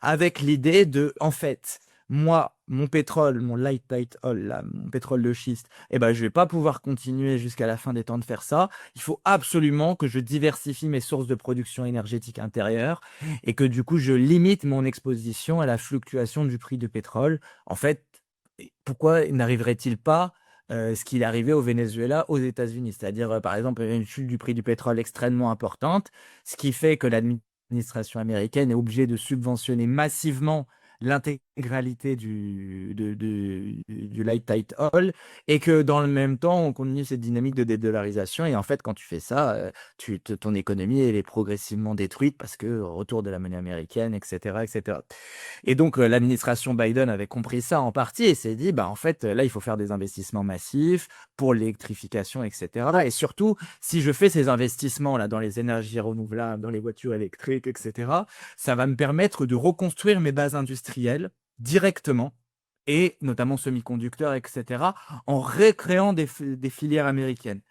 Avec l'idée de, en fait, moi, mon pétrole, mon light tight oil, là, mon pétrole de schiste, eh ben, je vais pas pouvoir continuer jusqu'à la fin des temps de faire ça. Il faut absolument que je diversifie mes sources de production énergétique intérieure et que du coup, je limite mon exposition à la fluctuation du prix du pétrole. En fait, pourquoi n'arriverait-il pas ce qui est arrivé au Venezuela, aux États-Unis, c'est-à-dire par exemple une chute du prix du pétrole extrêmement importante, ce qui fait que l'administration américaine est obligée de subventionner massivement l'intégralité du light tight oil et que dans le même temps, on continue cette dynamique de dédollarisation. Et en fait, quand tu fais ça, ton économie elle est progressivement détruite parce que retour de la monnaie américaine, etc., etc. Et donc, l'administration Biden avait compris ça en partie et s'est dit, bah, en fait, là, il faut faire des investissements massifs pour l'électrification, etc. Et surtout, si je fais ces investissements là dans les énergies renouvelables, dans les voitures électriques, etc., ça va me permettre de reconstruire mes bases industrielles directement et notamment semi-conducteurs, etc., en recréant des filières américaines.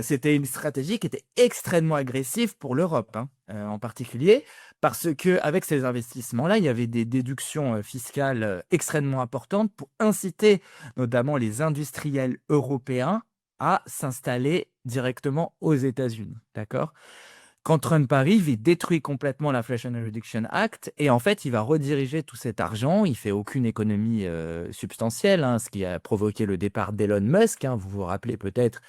C'était une stratégie qui était extrêmement agressive pour l'Europe, hein, en particulier, parce que avec ces investissements-là, il y avait des déductions fiscales extrêmement importantes pour inciter notamment les industriels européens à s'installer directement aux États-Unis. D'accord? Quand Trump arrive, il détruit complètement l'Inflation Reduction Act et en fait, il va rediriger tout cet argent. Il fait aucune économie substantielle, hein, ce qui a provoqué le départ d'Elon Musk, hein. Vous vous rappelez peut-être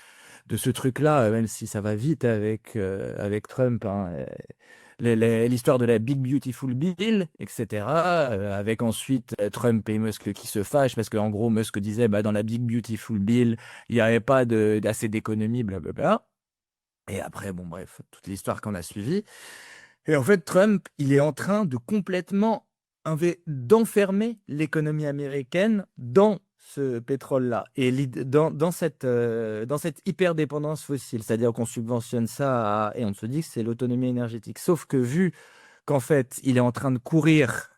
de ce truc-là, même si ça va vite avec Trump, hein, l'histoire de la Big Beautiful Bill, etc. Avec ensuite Trump et Musk qui se fâchent parce qu'en gros, Musk disait bah, dans la Big Beautiful Bill, il n'y avait pas d'assez d'économie, blablabla. Et après, bon, bref, toute l'histoire qu'on a suivie. Et en fait, Trump, il est en train de complètement d'enfermer l'économie américaine dans ce pétrole-là et dans cette hyper-dépendance fossile. C'est-à-dire qu'on subventionne ça et on se dit que c'est l'autonomie énergétique. Sauf que vu qu'en fait, il est en train de courir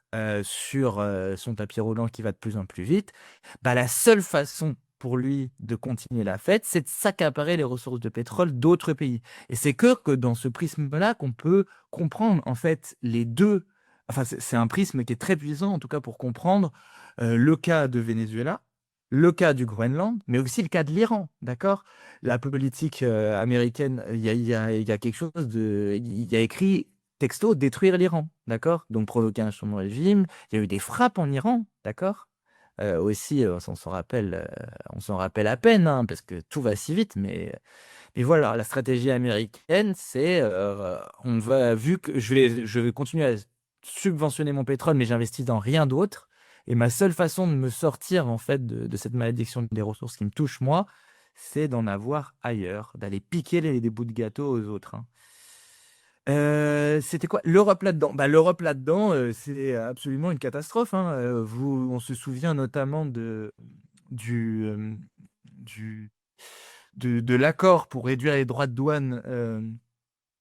sur son tapis roulant qui va de plus en plus vite, bah, la seule façon pour lui de continuer la fête, c'est de s'accaparer les ressources de pétrole d'autres pays. Et c'est que dans ce prisme-là qu'on peut comprendre en fait les deux. Enfin, c'est un prisme qui est très puissant, en tout cas pour comprendre le cas de Venezuela, le cas du Groenland, mais aussi le cas de l'Iran, d'accord? La politique américaine, il y a quelque chose de... Il y a écrit texto détruire l'Iran, d'accord? Donc provoquer un changement de régime. Il y a eu des frappes en Iran, d'accord? Aussi, on s'en rappelle à peine, hein, parce que tout va si vite, mais voilà, la stratégie américaine, c'est vu que je vais continuer à subventionner mon pétrole, mais j'investis dans rien d'autre. Et ma seule façon de me sortir en fait de cette malédiction des ressources qui me touche moi, c'est d'en avoir ailleurs, d'aller piquer des bouts de gâteau aux autres, hein. C'était quoi? L'Europe là-dedans? Bah, l'Europe là-dedans, c'est absolument une catastrophe, hein. On se souvient notamment du, du, de l'accord pour réduire les droits de douane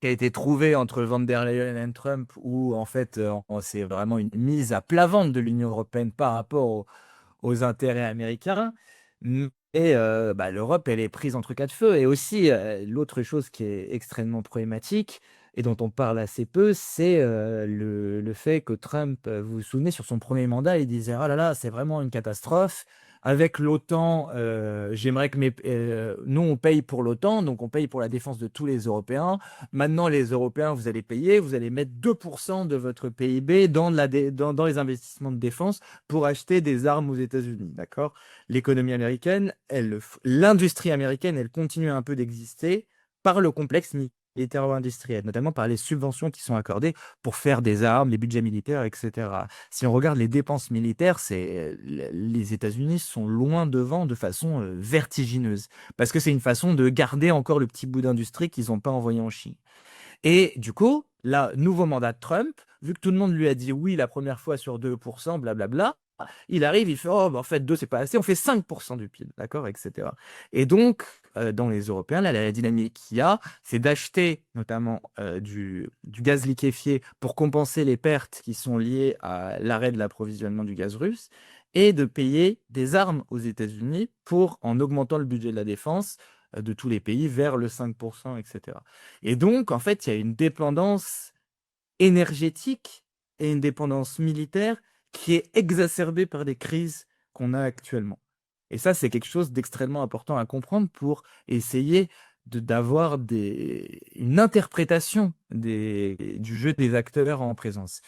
qui a été trouvé entre Van der Leyen et Trump, où en fait, c'est vraiment une mise à plat ventre de l'Union européenne par rapport aux intérêts américains. Et bah, l'Europe, elle est prise entre quatre feux. Et aussi, l'autre chose qui est extrêmement problématique et dont on parle assez peu, c'est le fait que Trump, vous vous souvenez, sur son premier mandat, il disait, oh là là, c'est vraiment une catastrophe. Avec l'OTAN, j'aimerais que nous, on paye pour l'OTAN, donc on paye pour la défense de tous les Européens. Maintenant, les Européens, vous allez payer, vous allez mettre 2% de votre PIB dans les investissements de défense pour acheter des armes aux États-Unis, d'accord? L'économie américaine, l'industrie américaine, elle continue un peu d'exister par le complexe militaro-industriel, notamment par les subventions qui sont accordées pour faire des armes, les budgets militaires, etc. Si on regarde les dépenses militaires, les États-Unis sont loin devant de façon vertigineuse, parce que c'est une façon de garder encore le petit bout d'industrie qu'ils n'ont pas envoyé en Chine. Et du coup, là, nouveau mandat de Trump, vu que tout le monde lui a dit oui la première fois sur 2%, blablabla, il arrive, il fait oh, bah, en fait, 2, c'est pas assez, on fait 5% du PIB, d'accord, etc. Et donc, dans les Européens, là, la dynamique qu'il y a, c'est d'acheter notamment du gaz liquéfié pour compenser les pertes qui sont liées à l'arrêt de l'approvisionnement du gaz russe, et de payer des armes aux États-Unis pour, en augmentant le budget de la défense, de tous les pays vers le 5%, etc. Et donc, en fait, il y a une dépendance énergétique et une dépendance militaire qui est exacerbée par les crises qu'on a actuellement. Et ça, c'est quelque chose d'extrêmement important à comprendre pour essayer d'avoir une interprétation du jeu des acteurs en présence.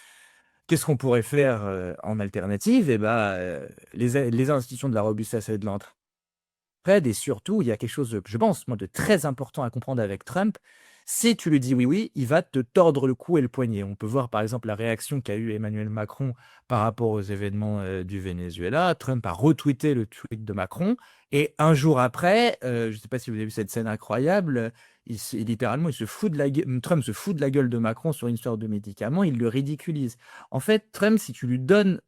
Qu'est-ce qu'on pourrait faire en alternative? Eh ben, les institutions de la robustesse et de l'entraide. Et surtout, il y a quelque chose, je pense, moi, de très important à comprendre avec Trump. Si tu lui dis oui, oui, il va te tordre le cou et le poignet. On peut voir par exemple la réaction qu'a eu Emmanuel Macron par rapport aux événements du Venezuela. Trump a retweeté le tweet de Macron et un jour après, je ne sais pas si vous avez vu cette scène incroyable, littéralement, Trump se fout de la gueule de Macron sur une histoire de médicaments, il le ridiculise. En fait, Trump, si tu lui donnes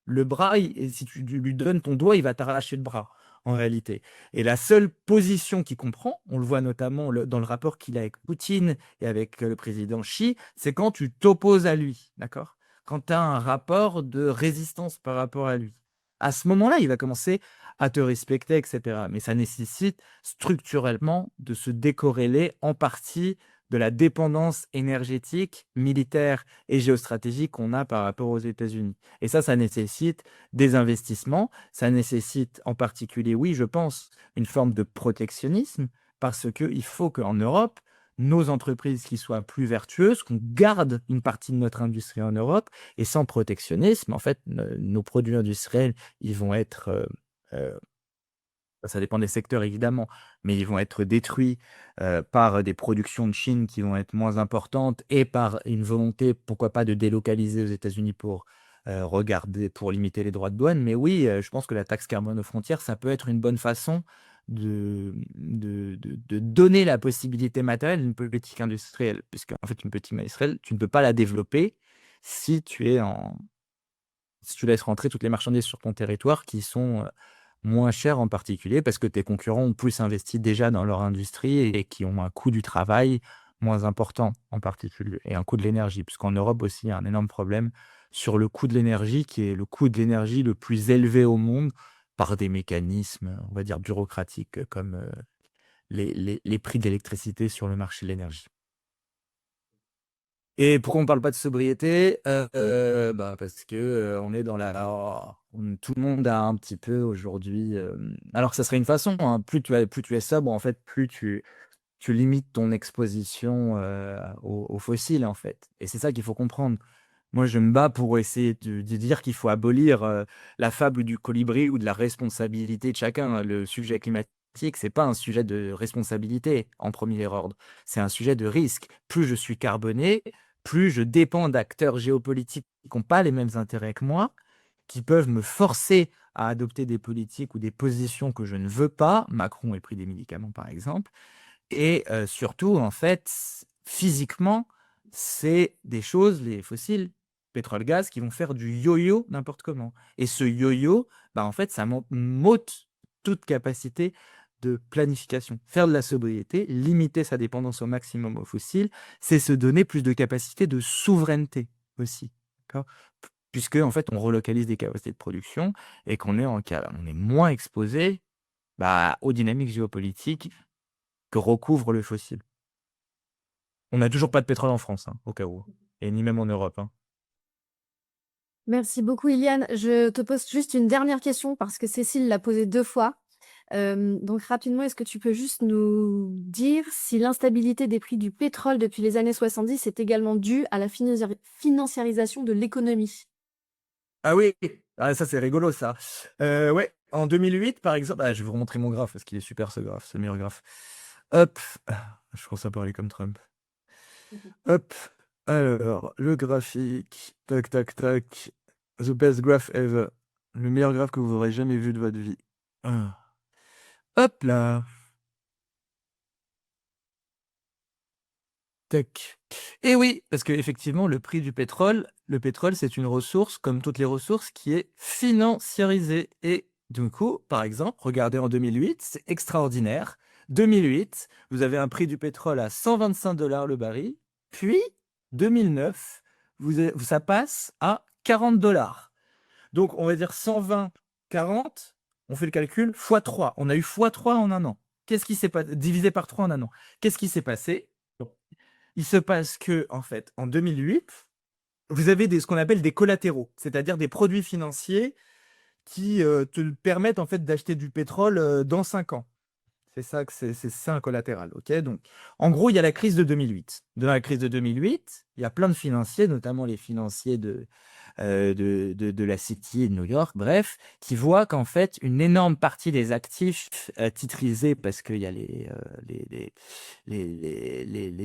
le bras, et si tu lui donnes ton doigt, il va t'arracher le bras en réalité. Et la seule position qu'il comprend, on le voit notamment dans le rapport qu'il a avec Poutine et avec le président Xi, c'est quand tu t'opposes à lui, d'accord? Quand tu as un rapport de résistance par rapport à lui. À ce moment-là, il va commencer à te respecter, etc. Mais ça nécessite structurellement de se décorréler en partie de la dépendance énergétique, militaire et géostratégique qu'on a par rapport aux États-Unis. Et ça nécessite des investissements, ça nécessite en particulier, oui, je pense, une forme de protectionnisme, parce qu'il faut qu'en Europe, nos entreprises qui soient plus vertueuses, qu'on garde une partie de notre industrie en Europe, et sans protectionnisme, en fait, nos produits industriels, ils vont être, ça dépend des secteurs évidemment, mais ils vont être détruits par des productions de Chine qui vont être moins importantes et par une volonté, pourquoi pas, de délocaliser aux États-Unis pour limiter les droits de douane. Mais oui, je pense que la taxe carbone aux frontières, ça peut être une bonne façon de donner la possibilité matérielle d'une politique industrielle. Puisque, en fait, une politique industrielle, tu ne peux pas la développer si si tu laisses rentrer toutes les marchandises sur ton territoire qui sont moins chères en particulier parce que tes concurrents ont plus investi déjà dans leur industrie et qui ont un coût du travail moins important en particulier et un coût de l'énergie. Puisqu'en Europe aussi, il y a un énorme problème sur le coût de l'énergie qui est le coût de l'énergie le plus élevé au monde par des mécanismes, on va dire, bureaucratiques comme les prix de l'électricité sur le marché de l'énergie. Et pourquoi on ne parle pas de sobriété? Bah, parce que on est dans tout le monde a un petit peu aujourd'hui. Alors, ça serait une façon, hein, plus tu es sobre, en fait, plus tu limites ton exposition aux fossiles, en fait. Et c'est ça qu'il faut comprendre. Moi, je me bats pour essayer de dire qu'il faut abolir la fable du colibri ou de la responsabilité de chacun. Le sujet climatique, c'est pas un sujet de responsabilité en premier ordre. C'est un sujet de risque. Plus je suis carboné, plus je dépends d'acteurs géopolitiques qui n'ont pas les mêmes intérêts que moi, qui peuvent me forcer à adopter des politiques ou des positions que je ne veux pas. Macron et le prix des médicaments, par exemple. Et surtout, en fait, physiquement, c'est des choses, les fossiles, pétrole, gaz, qui vont faire du yo-yo n'importe comment. Et ce yo-yo, bah, en fait, ça m'ôte toute capacité de planification. Faire de la sobriété, limiter sa dépendance au maximum aux fossiles, c'est se donner plus de capacité de souveraineté aussi. D'accord. Puisque, en fait, on relocalise des capacités de production et qu'on est on est moins exposé bah, aux dynamiques géopolitiques que recouvre le fossile. On n'a toujours pas de pétrole en France, hein, au cas où, et ni même en Europe, hein. Merci beaucoup, Iliane. Je te pose juste une dernière question parce que Cécile l'a posée 2 fois. Donc rapidement, est-ce que tu peux juste nous dire si l'instabilité des prix du pétrole depuis les années 70 est également due à la financiarisation de l'économie? Ah oui, ah, ça c'est rigolo ça. Ouais, en 2008 par exemple, je vais vous remontrer mon graphe parce qu'il est super ce graphe, c'est le meilleur graphe. Hop, je commence à parler comme Trump. Hop, alors le graphique, tac tac tac, the best graph ever, le meilleur graphe que vous aurez jamais vu de votre vie. Ah. Hop là. Tac. Et oui, parce qu'effectivement, le pétrole, c'est une ressource, comme toutes les ressources, qui est financiarisée. Et du coup, par exemple, regardez en 2008, c'est extraordinaire. 2008, vous avez un prix du pétrole à 125 dollars le baril, puis 2009, ça passe à 40 dollars. Donc, on va dire 120, 40, on fait le calcul, x3. On a eu x3 en un an. Qu'est-ce qui s'est passé? Divisé par 3 en 1 an. Qu'est-ce qui s'est passé? Il se passe que, en fait, en 2008, vous avez ce qu'on appelle des collatéraux, c'est-à-dire des produits financiers qui te permettent en fait d'acheter du pétrole dans 5 ans. C'est ça que c'est ça un collatéral, ok? Donc, en gros, il y a la crise de 2008. Dans la crise de 2008, il y a plein de financiers, notamment les financiers de la City et de New York, bref, qui voient qu'en fait, une énorme partie des actifs titrisés, parce qu'il y a les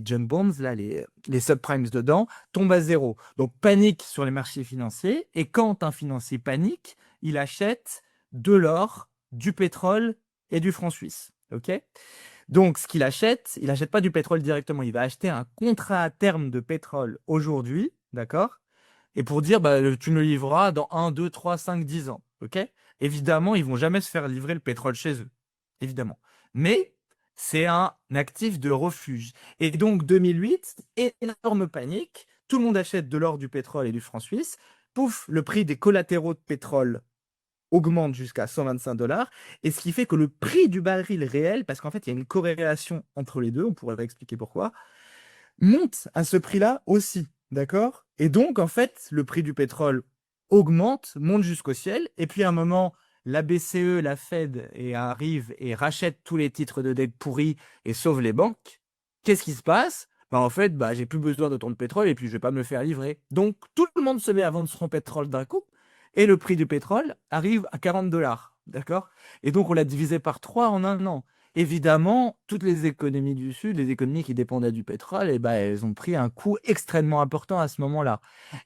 junk bonds, là, les subprimes dedans, tombent à zéro. Donc, panique sur les marchés financiers. Et quand un financier panique, il achète de l'or, du pétrole et du franc suisse. Ok? Donc, ce qu'il achète, il n'achète pas du pétrole directement. Il va acheter un contrat à terme de pétrole aujourd'hui, d'accord? Et pour dire, bah, tu me le livreras dans 1, 2, 3, 5, 10 ans. Ok? Évidemment, ils vont jamais se faire livrer le pétrole chez eux. Évidemment. Mais c'est un actif de refuge. Et donc, 2008, énorme panique. Tout le monde achète de l'or, du pétrole et du franc suisse. Pouf, le prix des collatéraux de pétrole augmente jusqu'à 125 dollars, et ce qui fait que le prix du baril réel, parce qu'en fait, il y a une corrélation entre les deux, on pourrait expliquer pourquoi, monte à ce prix-là aussi, d'accord? Et donc, en fait, le prix du pétrole augmente, monte jusqu'au ciel, et puis à un moment, la BCE, la Fed, arrive et rachète tous les titres de dette pourris et sauve les banques. Qu'est-ce qui se passe? Bah, en fait, bah, j'ai plus besoin de ton pétrole et puis je vais pas me le faire livrer. Donc, tout le monde se met à vendre son pétrole d'un coup, et le prix du pétrole arrive à 40 dollars, d'accord? Et donc, on l'a divisé par 3 en 1 an. Évidemment, toutes les économies du Sud, les économies qui dépendaient du pétrole, eh ben, elles ont pris un coup extrêmement important à ce moment-là.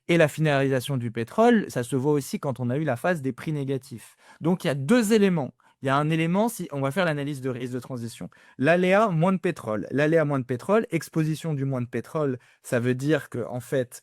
Et la finalisation du pétrole, ça se voit aussi quand on a eu la phase des prix négatifs. Donc il y a deux éléments. Il y a un élément, si on va faire l'analyse de risque de transition. L'aléa, moins de pétrole. L'aléa, moins de pétrole, exposition du moins de pétrole, ça veut dire que en fait,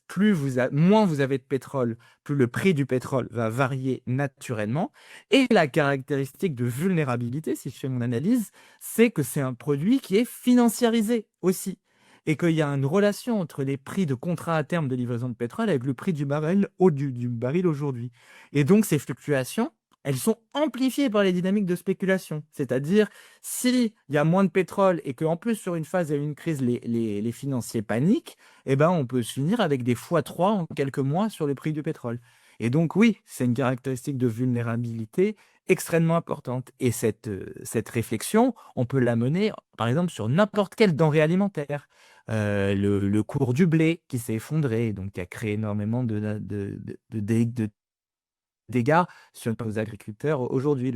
moins vous avez de pétrole, plus le prix du pétrole va varier naturellement. Et la caractéristique de vulnérabilité, si je fais mon analyse, c'est que c'est un produit qui est financiarisé aussi et qu'il y a une relation entre les prix de contrat à terme de livraison de pétrole avec le prix du baril, du baril aujourd'hui. Et donc, ces fluctuations, elles sont amplifiées par les dynamiques de spéculation. C'est-à-dire, s'il y a moins de pétrole et qu'en plus, sur une phase et une crise, les financiers paniquent, eh ben, on peut se finir avec des x3 en quelques mois sur le prix du pétrole. Et donc, oui, c'est une caractéristique de vulnérabilité extrêmement importante. Et cette réflexion, on peut la mener, par exemple, sur n'importe quelle denrée alimentaire. Le cours du blé qui s'est effondré, donc qui a créé énormément de dégâts sur nos agriculteurs aujourd'hui.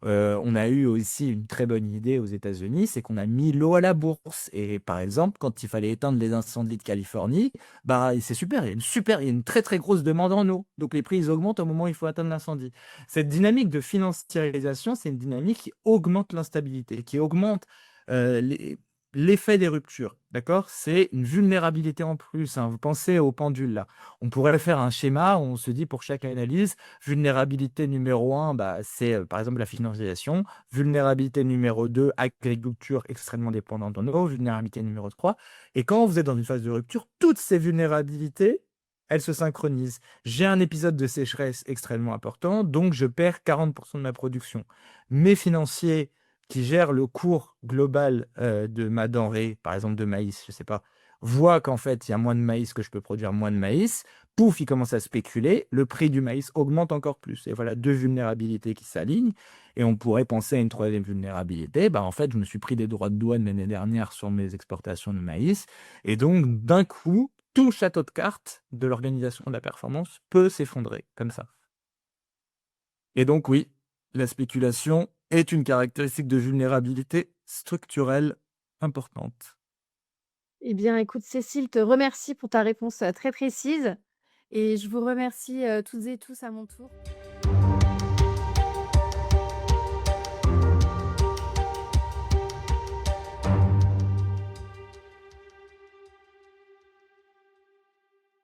On a eu aussi une très bonne idée aux États-Unis, c'est qu'on a mis l'eau à la bourse. Et par exemple, quand il fallait éteindre les incendies de Californie, bah, c'est super, il y a une très très grosse demande en eau. Donc les prix ils augmentent au moment où il faut atteindre l'incendie. Cette dynamique de financiarisation, c'est une dynamique qui augmente l'instabilité, qui augmente euh, les- l'effet des ruptures. D'accord? C'est une vulnérabilité en plus, hein. Vous pensez au pendule là. On pourrait faire un schéma où on se dit pour chaque analyse, vulnérabilité numéro 1, bah, c'est par exemple la financiarisation. Vulnérabilité numéro 2, agriculture extrêmement dépendante en eau. Vulnérabilité numéro 3. Et quand vous êtes dans une phase de rupture, toutes ces vulnérabilités, elles se synchronisent. J'ai un épisode de sécheresse extrêmement important, donc je perds 40% de ma production. Mes financiers qui gèrent le cours global de ma denrée, par exemple de maïs, je ne sais pas, voient qu'en fait, il y a moins de maïs, que je peux produire moins de maïs. Pouf, ils commencent à spéculer, le prix du maïs augmente encore plus. Et voilà, deux vulnérabilités qui s'alignent. Et on pourrait penser à une troisième vulnérabilité. Bah, en fait, je me suis pris des droits de douane l'année dernière sur mes exportations de maïs. Et donc, d'un coup, tout château de cartes de l'organisation de la performance peut s'effondrer comme ça. Et donc, oui, la spéculation est une caractéristique de vulnérabilité structurelle importante. Eh bien, écoute, Cécile, te remercie pour ta réponse très précise et je vous remercie toutes et tous à mon tour.